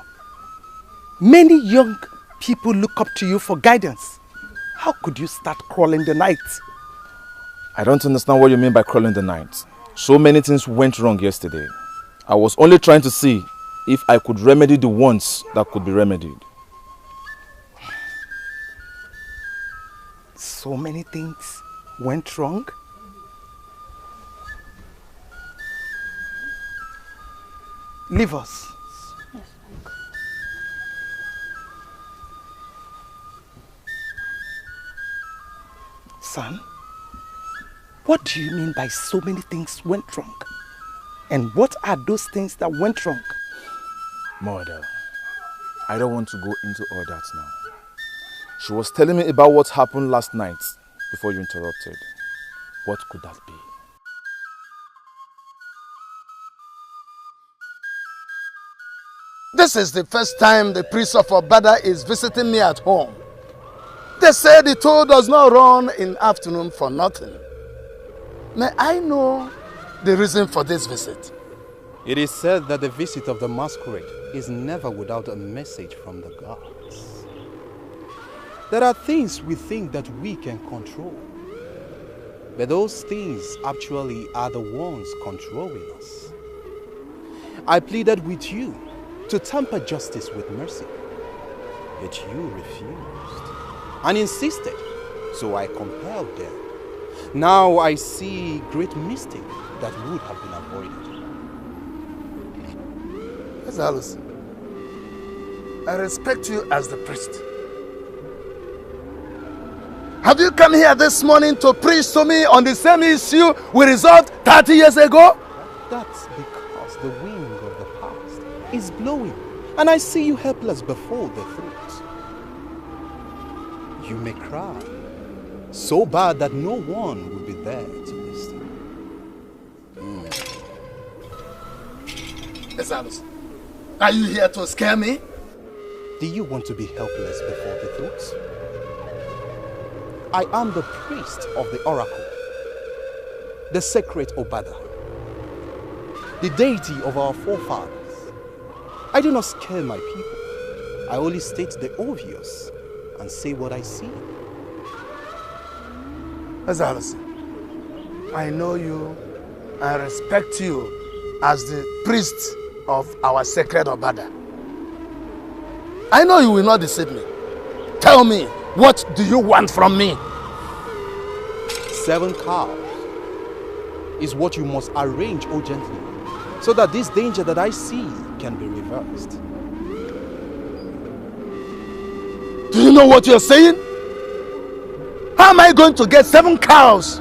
Many young people look up to you for guidance. How could you start crawling the night? I don't understand what you mean by crawling the night. So many things went wrong yesterday. I was only trying to see if I could remedy the ones that could be remedied. So many things went wrong? Leave us. Son, what do you mean by so many things went wrong? And what are those things that went wrong? Mother, I don't want to go into all that now. She was telling me about what happened last night before you interrupted. What could that be? This is the first time the priest of Obada is visiting me at home. They say the toll does not run in afternoon for nothing. May I know the reason for this visit? It is said that the visit of the masquerade is never without a message from the gods. There are things we think that we can control, but those things actually are the ones controlling us. I pleaded with you to temper justice with mercy, but you refused and insisted, so I compelled them. Now I see great mistake that would have been avoided. Yes, Alice. I respect you as the priest. Have you come here this morning to preach to me on the same issue we resolved 30 years ago? That's because the wind of the past is blowing, and I see you helpless before the threat. You may cry, so bad that no one will be there to listen. Esalus, are you here to scare me? Do you want to be helpless before the threat? I am the priest of the oracle, the sacred Obada, the deity of our forefathers. I do not scare my people. I only state the obvious and say what I see. Esalus, I know you and respect you as the priest of our sacred Obada. I know you will not deceive me. Tell me, what do you want from me? 7 cows is what you must arrange urgently, so that this danger that I see can be reversed. Do you know what you're saying? How am I going to get 7 cows?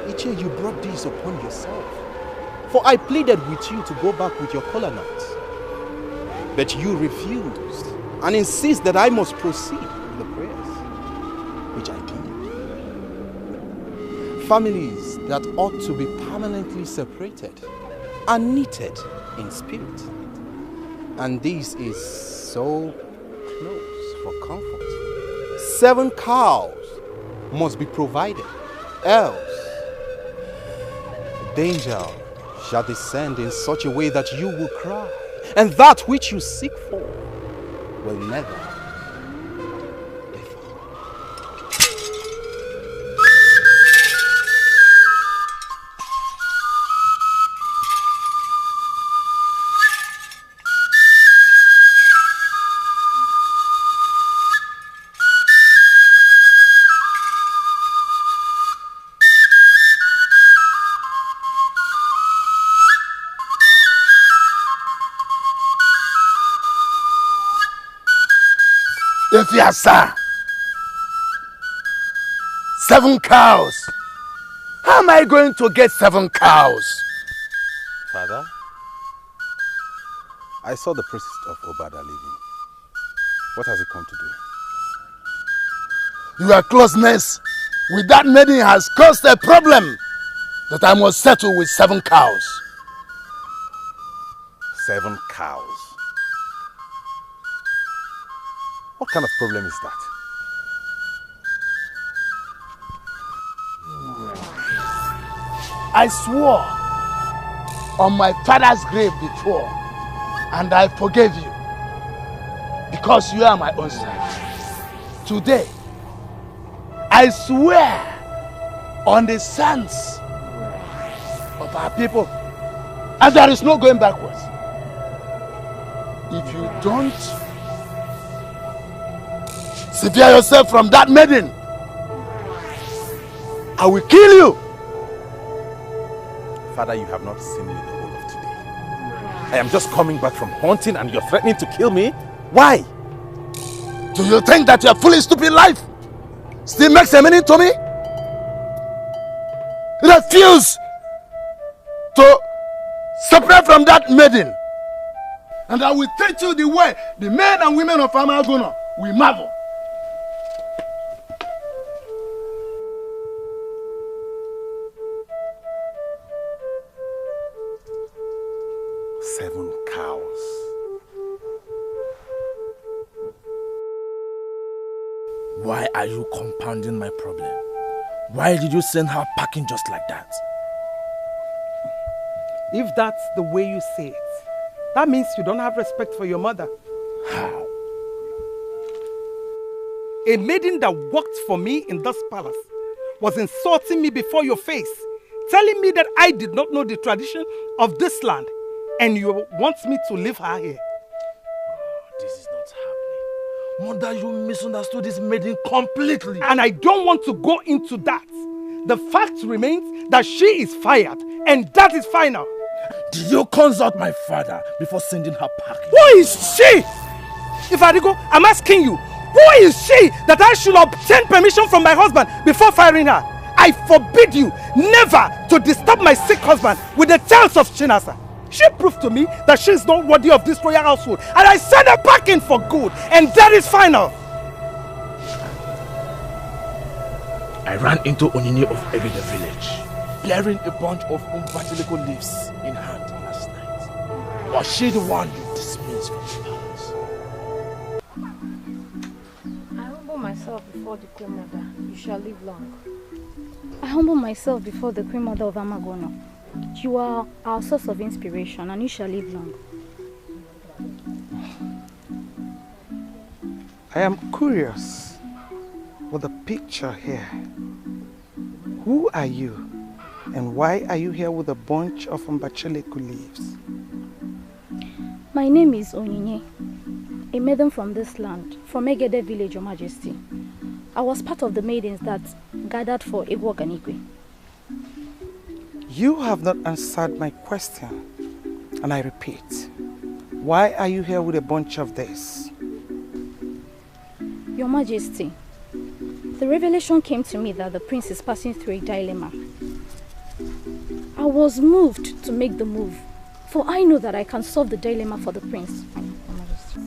Iche, you brought this upon yourself. For I pleaded with you to go back with your kola nuts. But you refused and insist that I must proceed with the prayers, which I did. families that ought to be permanently separated are knitted in spirit. And this is so close for comfort. 7 cows must be provided, else danger shall descend in such a way that you will cry, and that which you seek for will never be found. Defiance, 7 cows. How am I going to get 7 cows? Father, I saw the priest of Obada leaving. What has he come to do? Your closeness with that maiden has caused a problem that I must settle with 7 cows. 7 cows? What kind of problem is that? I swore on my father's grave before, and I forgave you because you are my own son. Today, I swear on the sons of our people, and there is no going backwards. If you don't sever yourself from that maiden, I will kill you. Father, you have not seen me the whole of today. I am just coming back from hunting and you're threatening to kill me? Why? Do you think that your foolish, stupid life still makes a meaning to me? Refuse to separate from that maiden, and I will teach you the way the men and women of Amagono will marvel. Why are you compounding my problem? Why did you send her packing just like that? If that's the way you say it, that means you don't have respect for your mother. How? A maiden that worked for me in this palace was insulting me before your face, telling me that I did not know the tradition of this land, and you want me to leave her here. This is not happening. Mother, you misunderstood this maiden completely. And I don't want to go into that. The fact remains that she is fired, and that is final. Did you consult my father before sending her packing? Who is she? If Adigo, I'm asking you, who is she that I should obtain permission from my husband before firing her? I forbid you never to disturb my sick husband with the tales of Chinasa. She proved to me that she is not worthy of this royal household, and I send her packing for good, and that is final. I ran into Onyinye of Ugez village, bearing a bunch of Umbachileko leaves in hand last night. Was she the one you dismissed from the palace? I humble myself before the Queen Mother. You shall live long. I humble myself before the Queen Mother of Amagono. You are our source of inspiration, and you shall live long. I am curious with the picture here. Who are you, and why are you here with a bunch of Umbachileko leaves? My name is Onyinye, a maiden from this land, from Egede village, Your Majesty. I was part of the maidens that gathered for Igwo Ganigwe. You have not answered my question, and I repeat, why are you here with a bunch of this? Your Majesty, the revelation came to me that the prince is passing through a dilemma. I was moved to make the move, for I know that I can solve the dilemma for the prince. Your Majesty.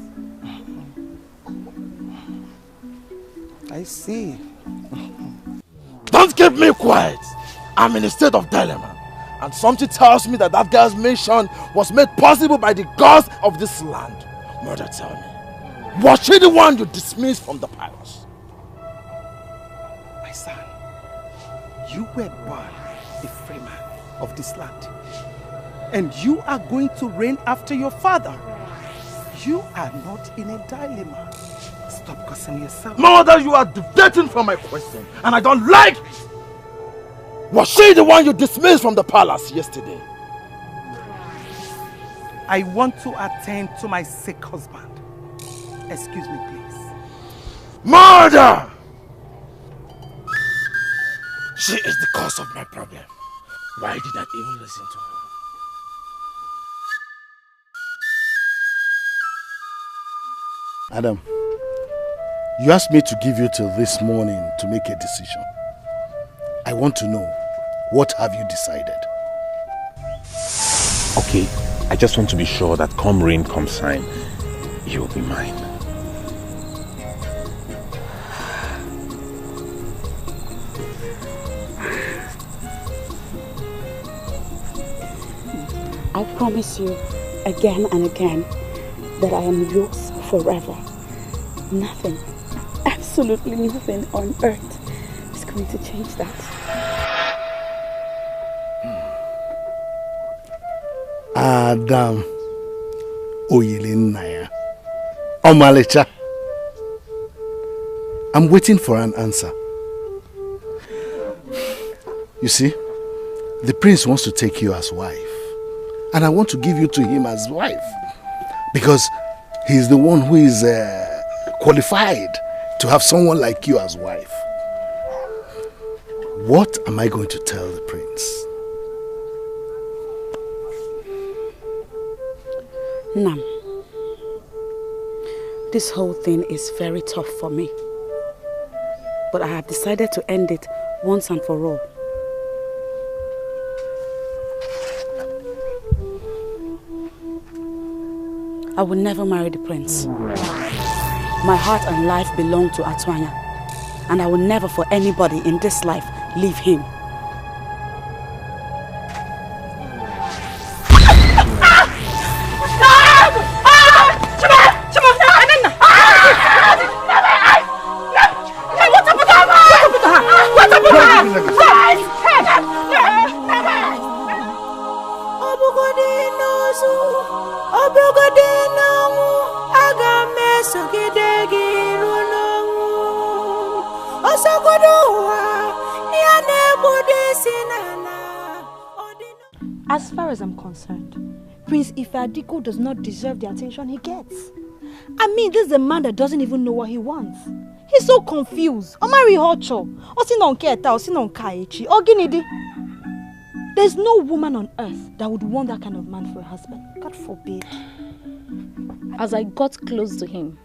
I see. Don't keep me quiet! I'm in a state of dilemma. And something tells me that that girl's mission was made possible by the gods of this land. Mother, tell me, was she the one you dismissed from the palace? My son, you were born a free man of this land. And you are going to reign after your father. You are not in a dilemma. Stop cursing yourself. Mother, you are deviating from my question, and I don't like it. Was she the one you dismissed from the palace yesterday? I want to attend to my sick husband. Excuse me, please. Mother! She is the cause of my problem. Why did I even listen to her? Adam, you asked me to give you till this morning to make a decision. I want to know, what have you decided? Okay, I just want to be sure that come rain, come shine, you'll be mine. I promise you again and again that I am yours forever. Nothing, absolutely nothing on earth is going to change that. Adam Oyelinaya Omalecha. I'm waiting for an answer. You see, the prince wants to take you as wife. And I want to give you to him as wife. Because he's the one who is qualified to have someone like you as wife. What am I going to tell the prince? Nam, this whole thing is very tough for me. But I have decided to end it once and for all. I will never marry the prince. My heart and life belong to Atwanya, and I will never for anybody in this life leave him. As far as I'm concerned, Prince Ifeadiko does not deserve the attention he gets. I mean, this is a man that doesn't even know what he wants. He's so confused. There's no woman on earth that would want that kind of man for a husband. God forbid. As I got close to him,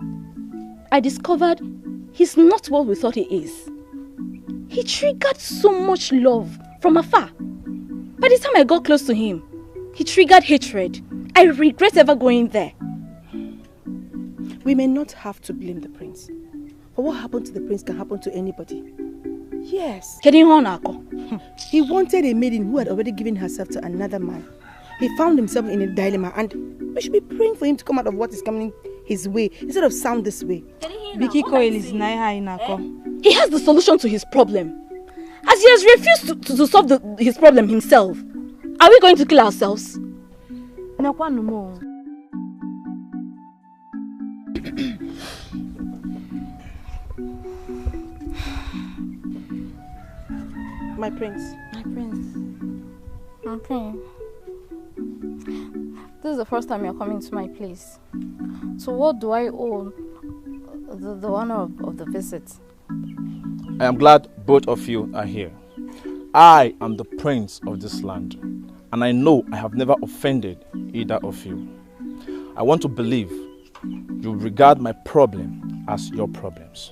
I discovered he's not what we thought he is. He triggered so much love from afar. By the time I got close to him, he triggered hatred. I regret ever going there. We may not have to blame the prince. But what happened to the prince can happen to anybody. Yes. He wanted a maiden who had already given herself to another man. He found himself in a dilemma, and we should be praying for him to come out of what is coming his way instead of sound this way. He has the solution to his problem. As he has refused to solve his problem himself, are we going to kill ourselves? My prince. My prince. Okay. This is the first time you're coming to my place. So what do I owe the honor of the visit? I am glad both of you are here. I am the prince of this land, and I know I have never offended either of you. I want to believe you regard my problem as your problems.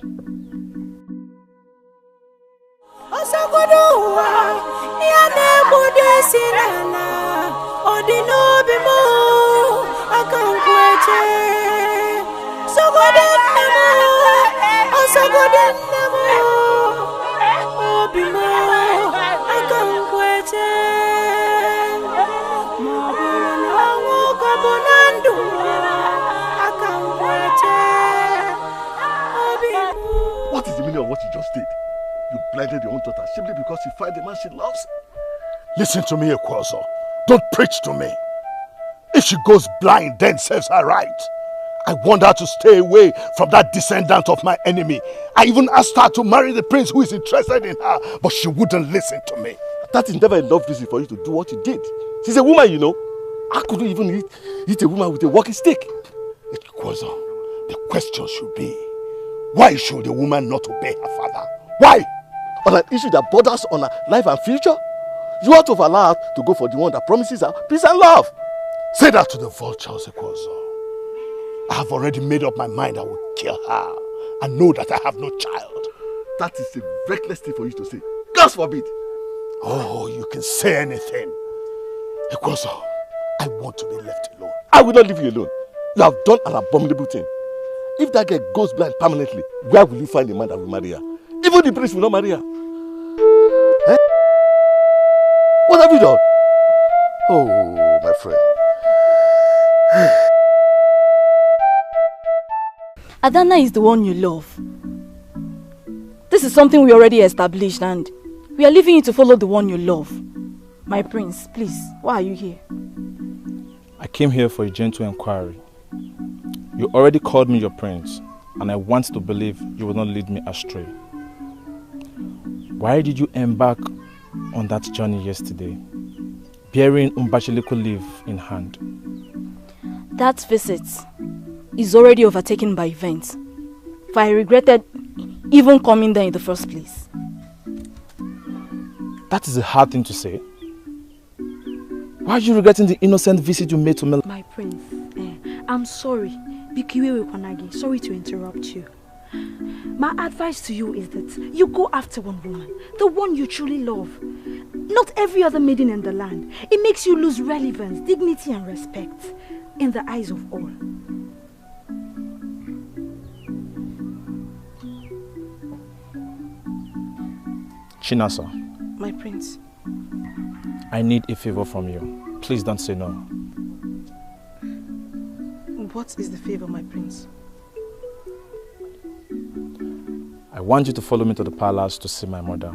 What is the meaning of what you just did? You blinded your own daughter simply because you find the man she loves? Listen to me, Ekwazo. Don't preach to me. If she goes blind, then serves her right. I want her to stay away from that descendant of my enemy. I even asked her to marry the prince who is interested in her, but she wouldn't listen to me. That is never enough reason for you to do what you did. She's a woman, you know. How could you even hit a woman with a walking stick? Ekwazo, the question should be, why should a woman not obey her father? Why? On an issue that borders on her life and future? You ought to allow her to go for the one that promises her peace and love. Say that to the vultures, Ekwazo. I have already made up my mind I will kill her and know that I have no child. That is a reckless thing for you to say. God forbid. Oh, you can say anything. Ekwazo, I want to be left alone. I will not leave you alone. You have done an abominable thing. If that girl goes blind permanently, where will you find a man that will marry her? Even the priest will not marry her. Eh? What have you done? Oh, my friend. Adana is the one you love. This is something we already established and we are leaving you to follow the one you love. My prince, please, why are you here? I came here for a gentle inquiry. You already called me your prince, and I want to believe you will not lead me astray. Why did you embark on that journey yesterday, bearing Mbachiliku leaf in hand? That visit is already overtaken by events, for I regretted even coming there in the first place. That is a hard thing to say. Why are you regretting the innocent visit you made to me? My prince, I'm sorry. Bikiwe Kwanagi, sorry to interrupt you. My advice to you is that you go after one woman, the one you truly love. Not every other maiden in the land. It makes you lose relevance, dignity and respect in the eyes of all. Chinasa. My prince. I need a favor from you. Please don't say no. What is the favor, my prince? I want you to follow me to the palace to see my mother.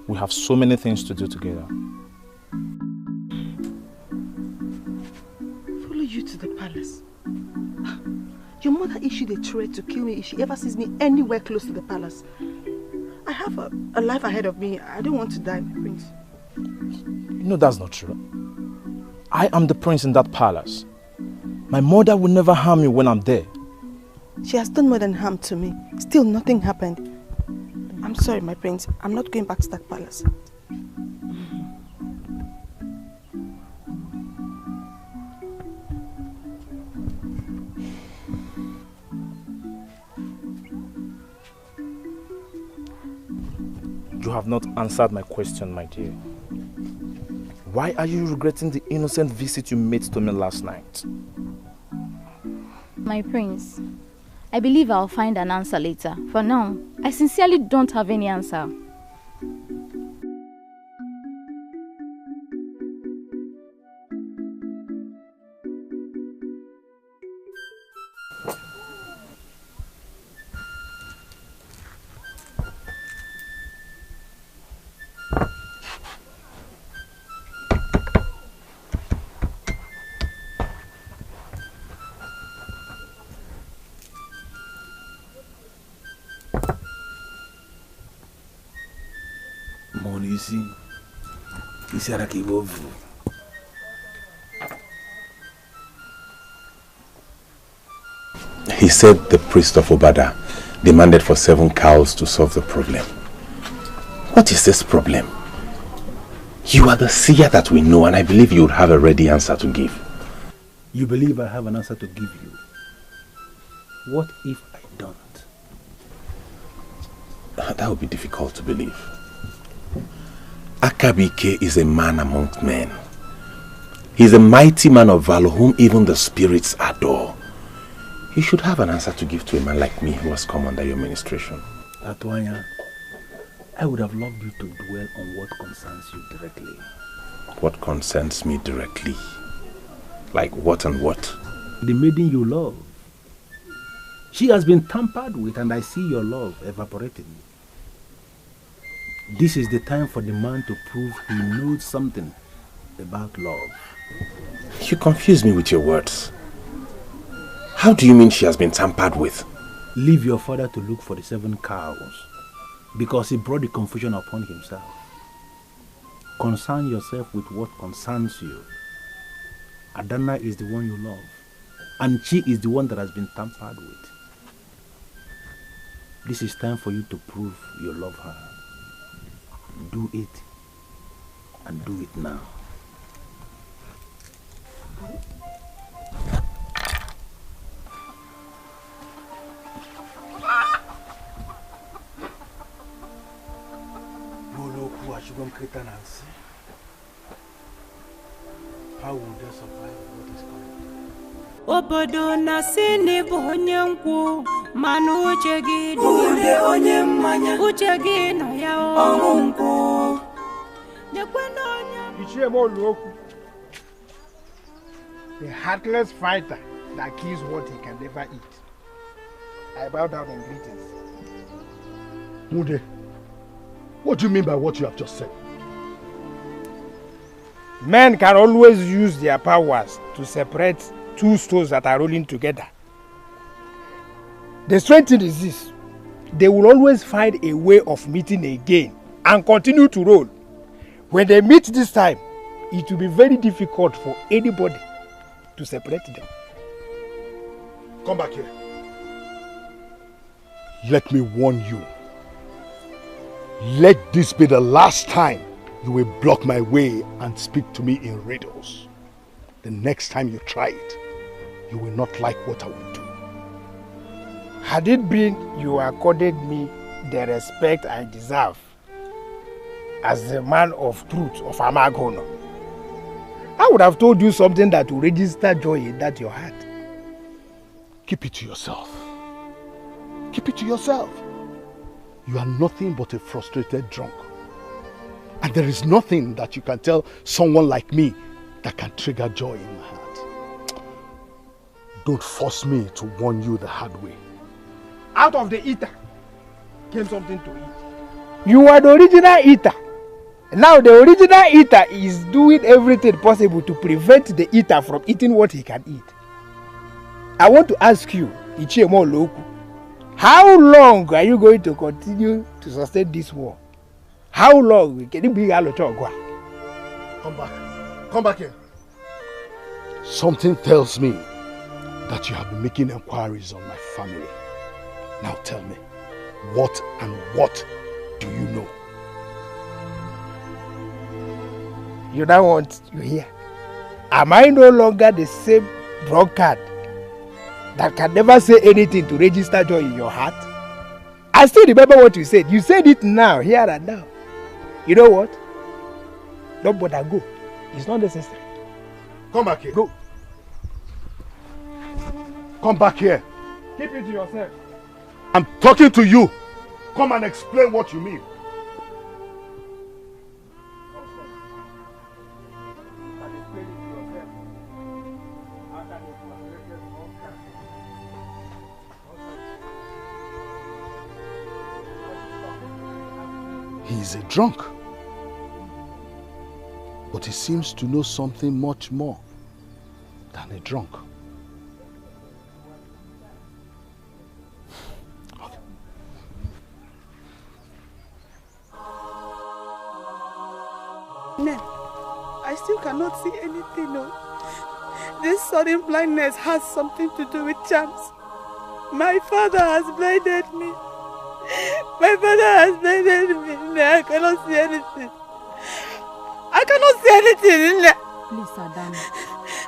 We have so many things to do together. Follow you to the palace? Your mother issued a threat to kill me if she ever sees me anywhere close to the palace. I have a life ahead of me. I don't want to die, my prince. No, that's not true. I am the prince in that palace. My mother will never harm me when I'm there. She has done more than harm to me. Still, nothing happened. I'm sorry, my prince. I'm not going back to that palace. You have not answered my question, my dear. Why are you regretting the innocent visit you made to me last night? My prince, I believe I'll find an answer later. For now, I sincerely don't have any answer. He said the priest of Obada demanded for 7 cows to solve the problem. What is this problem? You are the seer that we know, and I believe you would have a ready answer to give. You believe I have an answer to give you? What if I don't? That would be difficult to believe. Akabike is a man amongst men. He is a mighty man of valor whom even the spirits adore. You should have an answer to give to a man like me who has come under your ministration. Atuanya, I would have loved you to dwell on what concerns you directly. What concerns me directly? Like what and what? The maiden you love. She has been tampered with, and I see your love evaporating. This is the time for the man to prove he knows something about love. You confuse me with your words. How do you mean she has been tampered with? Leave your father to look for the 7 cows, because he brought the confusion upon himself. Concern yourself with what concerns you. Adana is the one you love, and she is the one that has been tampered with. This is time for you to prove you love her. Do it, and do it now. How will they survive what is coming? Obodo na sini bụ onye nkwụ mana uche gị dị onye mmanya uche gị nọ ya ọnwụ nkwụ nekwana onye Ichie Moluoku, the heartless fighter that kills what he can never eat. I bow down in greetings. Mude, what do you mean by what you have just said? Men can always use their powers to separate 2 stones that are rolling together. The strange thing is this: they will always find a way of meeting again and continue to roll. When they meet this time, it will be very difficult for anybody to separate them. Come back here. Let me warn you. Let this be the last time you will block my way and speak to me in riddles. The next time you try it, you will not like what I will do. Had it been you accorded me the respect I deserve as the man of truth of Amagono, I would have told you something that will register joy in that your heart. Keep it to yourself. Keep it to yourself. You are nothing but a frustrated drunk. And there is nothing that you can tell someone like me that can trigger joy in my heart. Don't force me to warn you the hard way. Out of the eater came something to eat. You are the original eater. Now the original eater is doing everything possible to prevent the eater from eating what he can eat. I want to ask you, Ichie Moluoku, how long are you going to continue to sustain this war? How long can it be Alochogwa? Come back. Come back here. Something tells me that you have been making inquiries on my family. Now tell me, what do you know? You don't want to hear. Am I no longer the same drunkard that can never say anything to register joy in your heart? I still remember what you said. You said it now, here and now. You know what? Don't bother, go. It's not necessary. Come back here. Go. Come back here. Keep it to yourself. I'm talking to you. Come and explain what you mean. He is a drunk. But he seems to know something much more than a drunk. Okay. No, I still cannot see anything. No. This sudden blindness has something to do with charms. My father has blinded me. My father has blinded me. I cannot see anything. I cannot see anything. Please, Adana,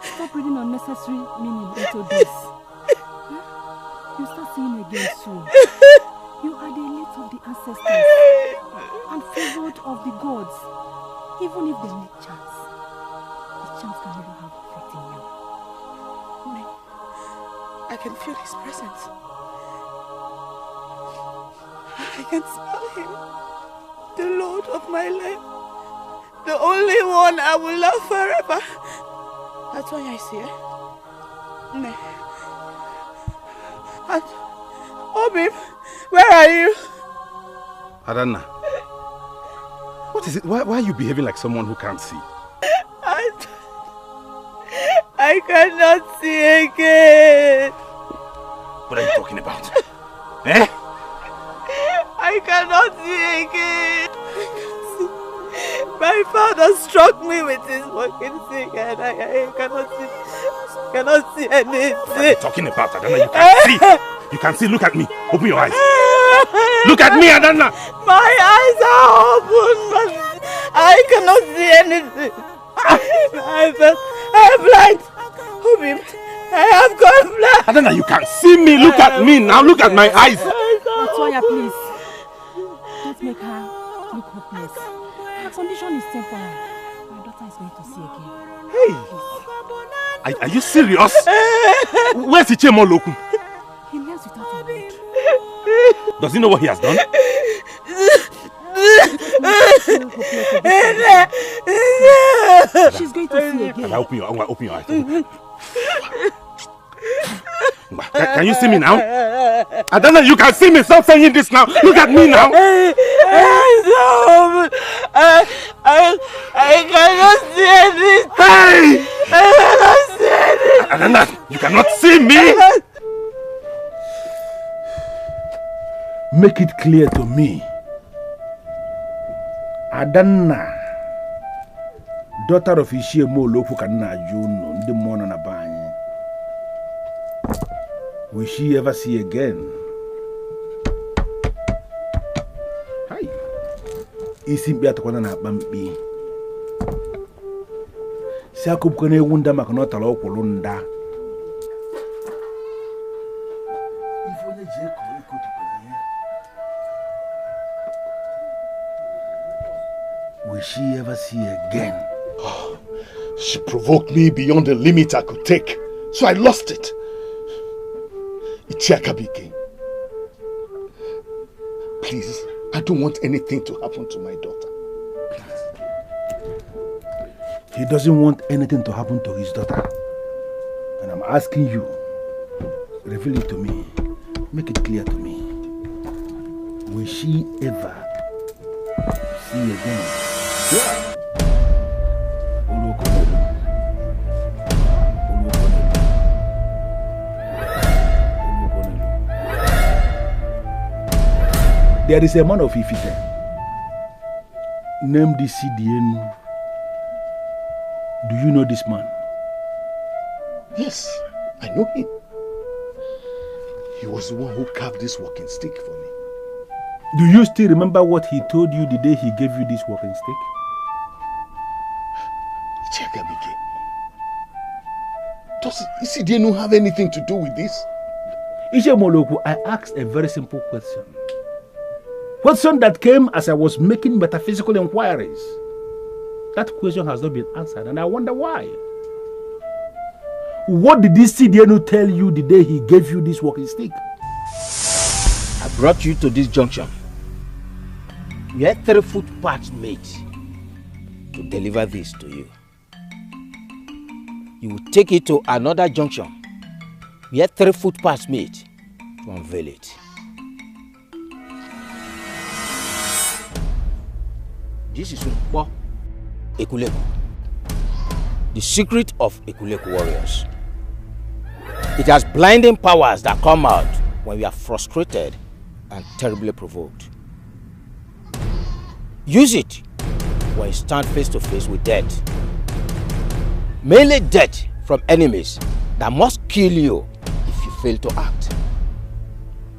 stop reading unnecessary meaning into this. You start seeing again soon. You are the elite of the ancestors and favored of the gods. Even if they make chance, the chance can never have effect in you. I can feel his presence. I can smell him. The Lord of my life. The only one I will love forever. That's why I see it. Obi, where are you? Adanna, what is it? Why are you behaving like someone who can't see? I cannot see again. What are you talking about? Eh? I cannot see again. My father struck me with his walking stick and I cannot see anything. What are you talking about, Adanna? You can't see. You can see. Look at me. Open your eyes. Look at me, Adanna. My eyes are open, but I cannot see anything. I'm blind. Obi, I have gone blind. Adanna, you can see me. Look at me now. Look at my eyes. Latoya, please. Don't make her look hopeless. Her condition is temporary. My daughter is going to see again. Hey! Are you serious? Where's Ichemo Loku? He lives without a word. Does he know what he has done? She's going to see again. Open your eyes. Can you see me now? Adanna, you can see me. Stop saying this now. Look at me now. I cannot see anything. Hey! I cannot see anything. Adanna, you cannot see me. Make it clear to me. Adanna, daughter of Ishiemo Lofu Kanna Juno, the Mona Bany. Will she ever see again? Hi. Isim biata kwa na bambi. Siakub kone wunda makanota la okulunda. Will she ever see again? Oh, she provoked me beyond the limit I could take, so I lost it. Ichiakabike. Please, I don't want anything to happen to my daughter. He doesn't want anything to happen to his daughter. And I'm asking you, reveal it to me. Make it clear to me. Will she ever see again? Yeah. There is a man of Ifite named Isidienu. Do you know this man? Yes, I know him. He was the one who carved this walking stick for me. Do you still remember what he told you the day he gave you this walking stick? Chekabike, does Isidienu have anything to do with this? Ishemoloku, I asked a very simple question. Question that came as I was making metaphysical inquiries. That question has not been answered, and I wonder why. What did this Isidienu tell you the day he gave you this walking stick? I brought you to this junction. We had 3 footpaths made to deliver this to you. You will take it to another junction. We had 3 footpaths made to unveil it. This is Ukpo Ekuleku, the secret of Ekuleku warriors. It has blinding powers that come out when we are frustrated and terribly provoked. Use it when you stand face to face with death. Mainly death from enemies that must kill you if you fail to act.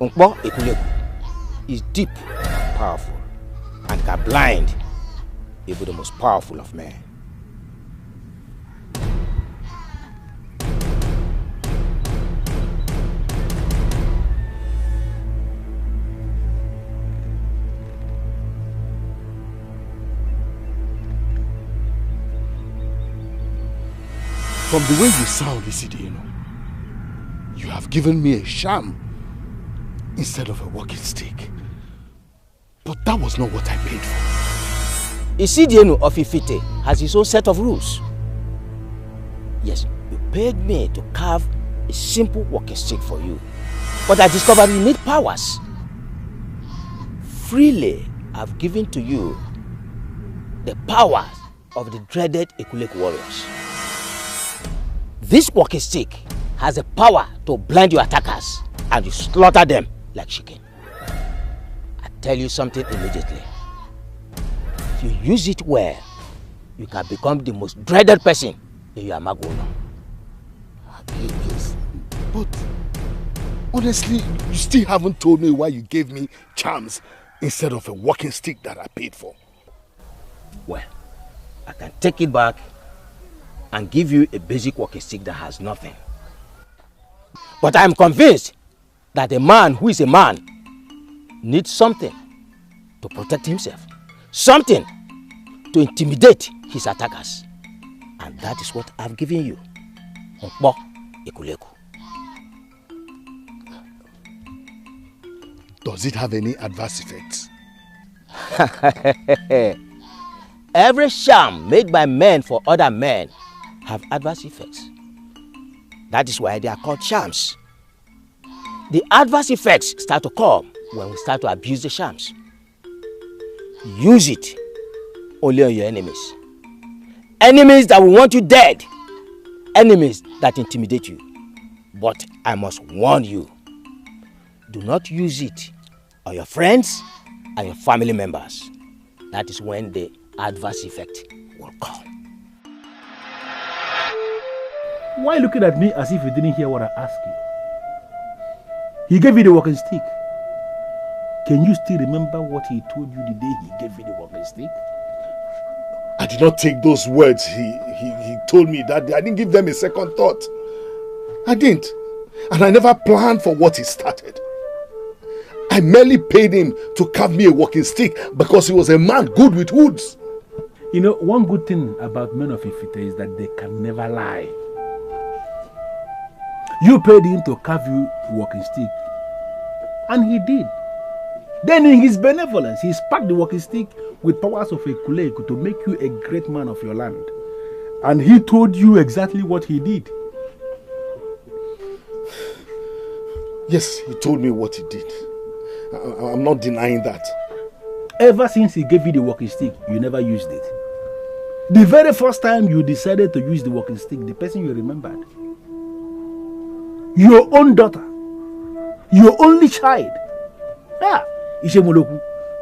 Ukpo Ekuleku is deep and powerful and can blind even the most powerful of men. From the way you sound, Isidienu, you have given me a sham instead of a walking stick. But that was not what I paid for. Isidienu of Ifite has his own set of rules. Yes, you paid me to carve a simple walking stick for you. But I discovered you need powers. Freely, I've given to you the powers of the dreaded Ekulek warriors. This walking stick has the power to blind your attackers and you slaughter them like chicken. I tell you something immediately. If you use it well, you can become the most dreaded person in your Amagono. Yes, but honestly, you still haven't told me why you gave me charms instead of a walking stick that I paid for. Well, I can take it back and give you a basic walking stick that has nothing. But I am convinced that a man who is a man needs something to protect himself. Something to intimidate his attackers. And that is what I've given you. Nkpo Ekuleku. Does it have any adverse effects? Every charm made by men for other men have adverse effects. That is why they are called charms. The adverse effects start to come when we start to abuse the charms. Use it only on your enemies. Enemies that will want you dead. Enemies that intimidate you. But I must warn you, do not use it on your friends and your family members. That is when the adverse effect will come. Why looking at me as if you didn't hear what I asked you? He gave you the walking stick. Can you still remember what he told you the day he gave you the walking stick? I did not take those words he told me that day. I didn't give them a second thought. I didn't. And I never planned for what he started. I merely paid him to carve me a walking stick because he was a man good with woods. You know, one good thing about men of Ifite is that they can never lie. You paid him to carve you a walking stick, and he did. Then in his benevolence, he sparked the walking stick with powers of a Kulek to make you a great man of your land. And he told you exactly what he did. Yes, he told me what he did. I'm not denying that. Ever since he gave you the walking stick, you never used it. The very first time you decided to use the walking stick, the person you remembered, your own daughter, your only child. Yeah, Ishemoloku,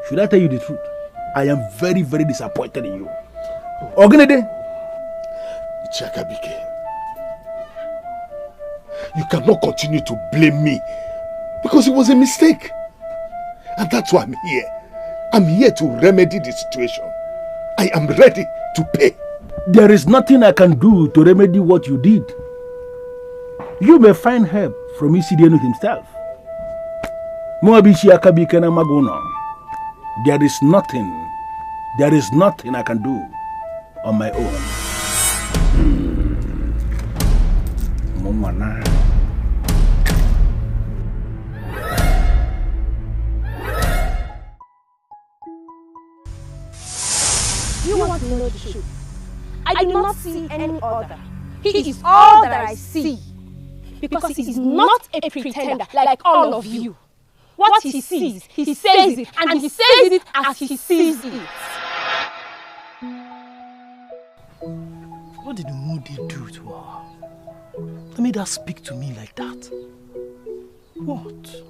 should I tell you the truth? I am very, very disappointed in you. Ogunede. Chakabike, you cannot continue to blame me because it was a mistake. And that's why I'm here. I'm here to remedy the situation. I am ready to pay. There is nothing I can do to remedy what you did. You may find help from Isidienu himself. There is nothing I can do on my own. You want to know the truth? I do not see any other. He is all that I see. Because he is not a pretender like all of you. What he sees, he says it, and he says it as he sees it. What did Moody do to her? That made her speak to me like that? What?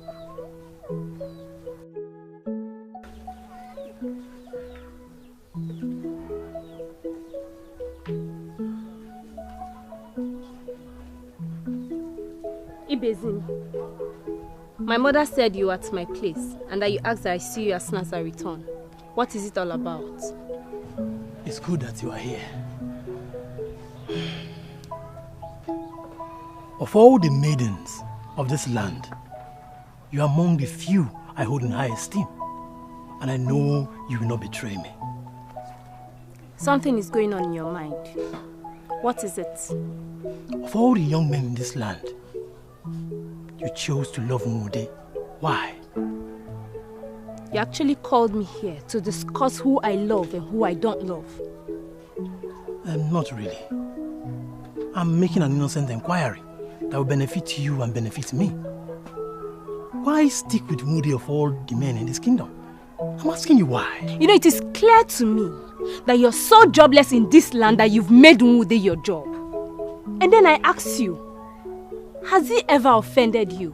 Ibezin, my mother said you were at my place and that you asked that I see you as soon as I return. What is it all about? It's good that you are here. Of all the maidens of this land, you are among the few I hold in high esteem. And I know you will not betray me. Something is going on in your mind. What is it? Of all the young men in this land, you chose to love Umude. Why? You actually called me here to discuss who I love and who I don't love. Not really. I'm making an innocent inquiry that will benefit you and benefit me. Why stick with Moody of all the men in this kingdom? I'm asking you why. You know, it is clear to me that you're so jobless in this land that you've made Moody your job. And then I ask you, has he ever offended you?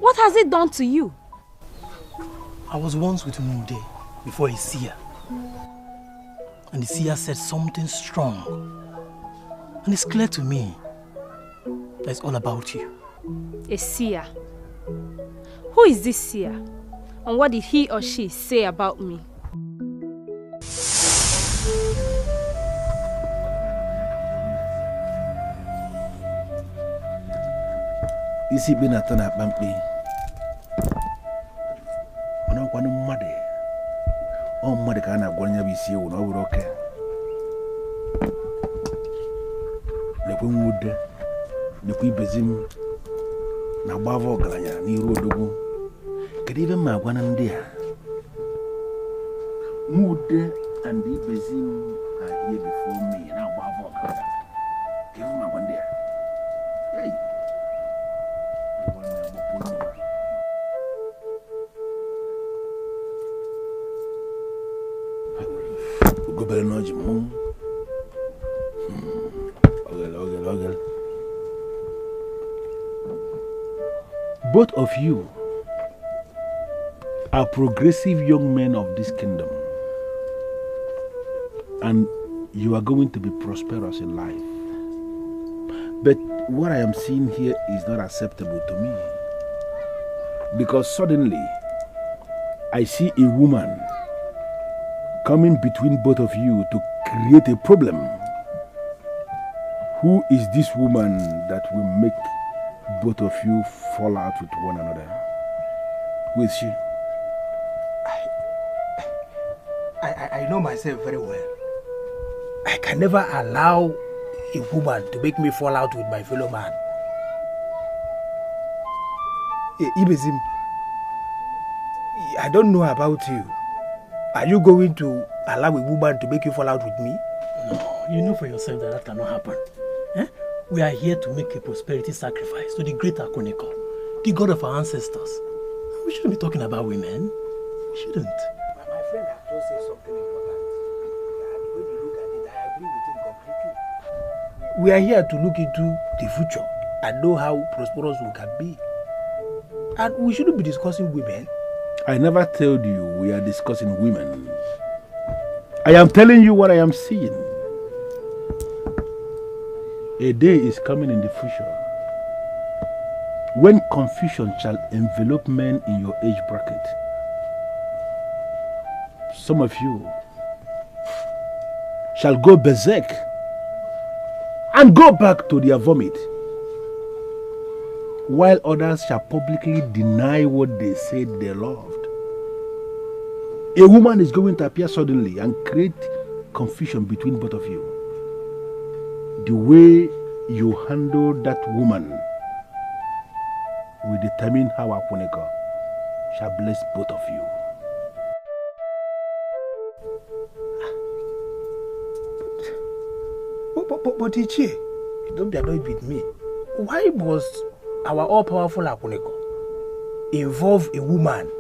What has he done to you? I was once with Moody before a seer. And the seer said something strong. And it's clear to me that it's all about you. A seer? Who is this seer? And what did he or she say about me? Isi bina tana pampi. Ono kwanu mmade. O mmade ka na gwanya bisi ewu na oburu oke. Lekwe nwude. Lekwe ibezim na gbavo galanya n'iru odogwu. Kedu ibe ma gwana ndị a? Nwude and ibezim are here before me na gbavo galanya. Kedu ma gwana ndị a? Hey. Both of you are progressive young men of this kingdom, and you are going to be prosperous in life. But what I am seeing here is not acceptable to me, because suddenly I see a woman coming between both of you to create a problem. Who is this woman that will make both of you fall out with one another? Who is she? I know myself very well. I can never allow a woman to make me fall out with my fellow man. Ibezim, I don't know about you. Are you going to allow a woman to make you fall out with me? No, you know for yourself that that cannot happen. Eh? We are here to make a prosperity sacrifice to the great Akoneko, the god of our ancestors. We shouldn't be talking about women. We shouldn't. My friend has just said something important. And when you look at it, I agree with him completely. We are here to look into the future and know how prosperous we can be. And we shouldn't be discussing women. I never told you we are discussing women. I am telling you what I am seeing. A day is coming in the future when confusion shall envelop men in your age bracket. Some of you shall go berserk and go back to their vomit, while others shall publicly deny what they said they loved. A woman is going to appear suddenly and create confusion between both of you. The way you handle that woman will determine how Akwoneko shall bless both of you. But Ichie, don't be annoyed with me. Why must our all-powerful Akwoneko involve a woman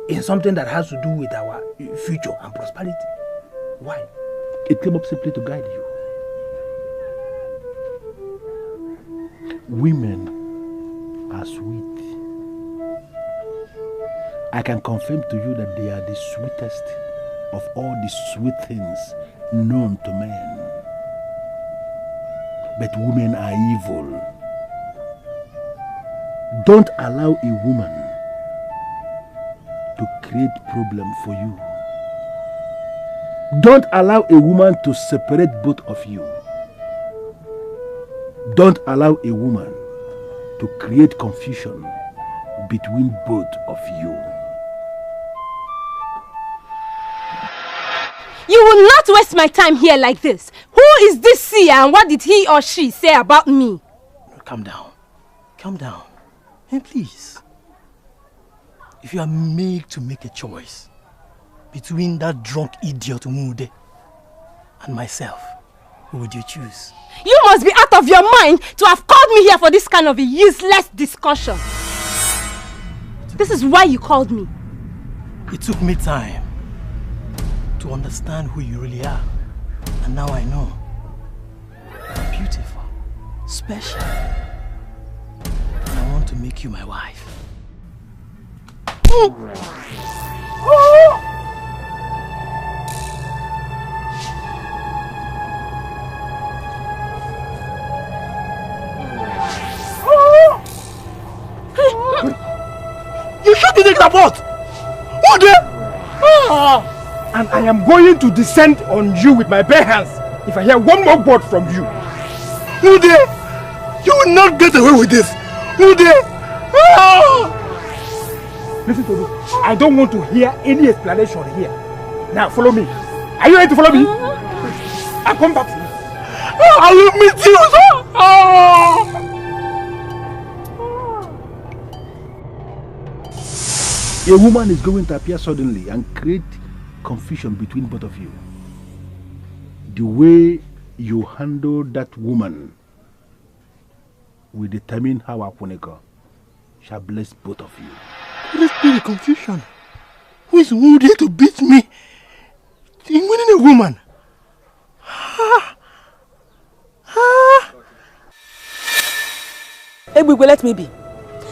in something that has to do with our future and prosperity? Why? It came up simply to guide you. Women are sweet. I can confirm to you that they are the sweetest of all the sweet things known to men. But women are evil. Don't allow a woman to create problem for you. Don't allow a woman to separate both of you. Don't allow a woman to create confusion between both of you. You will not waste my time here like this. Who is this seer and what did he or she say about me? Calm down. Calm down. And please, if you are made to make a choice between that drunk idiot Umude and myself, who would you choose? You must be out of your mind to have called me here for this kind of a useless discussion. This is why you called me. It took me time to understand who you really are. And now I know. You're beautiful, special. And I want to make you my wife. You shot the nigga what? Who there? And I am going to descend on you with my bare hands if I hear one more word from you. Who there? You will not get away with this. Who there? Listen to me. I don't want to hear any explanation here. Now follow me. Are you ready to follow me? I'll come back to you. I will meet you. A woman is going to appear suddenly and create confusion between both of you. The way you handle that woman will determine how Apuneko shall bless both of you. Let's be the confusion. Who is there to beat me in winning a woman? Ebugwe, let me be.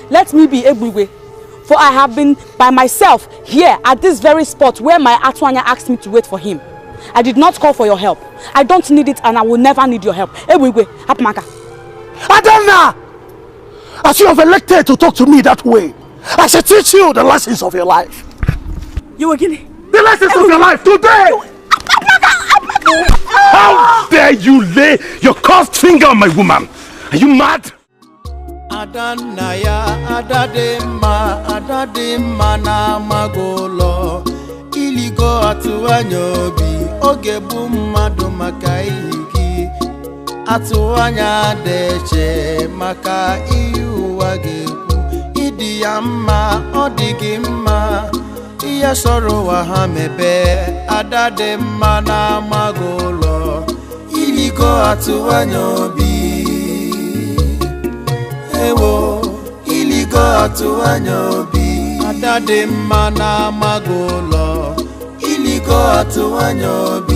Let me be Ebugwe. For I have been by myself here at this very spot where my Atuanya asked me to wait for him. I did not call for your help. I don't need it and I will never need your help. Ebugwe, Hapmaka. Adanna! As you have elected to talk to me that way, I shall teach you the lessons of your life. You again? The lessons of your life today! How dare you lay your cursed finger on my woman? Are you mad? Adanaya adadema na magolo iligo atuanyobi ogebu mmadu maka ihiki atuanya deche maka iuwa gekwu idi ya mma odigi mma iya soro wa ha mebe adadema na magolo iligo atuanyobi ewo iligo atuanyobi adadema na magolo iligo atuanyobi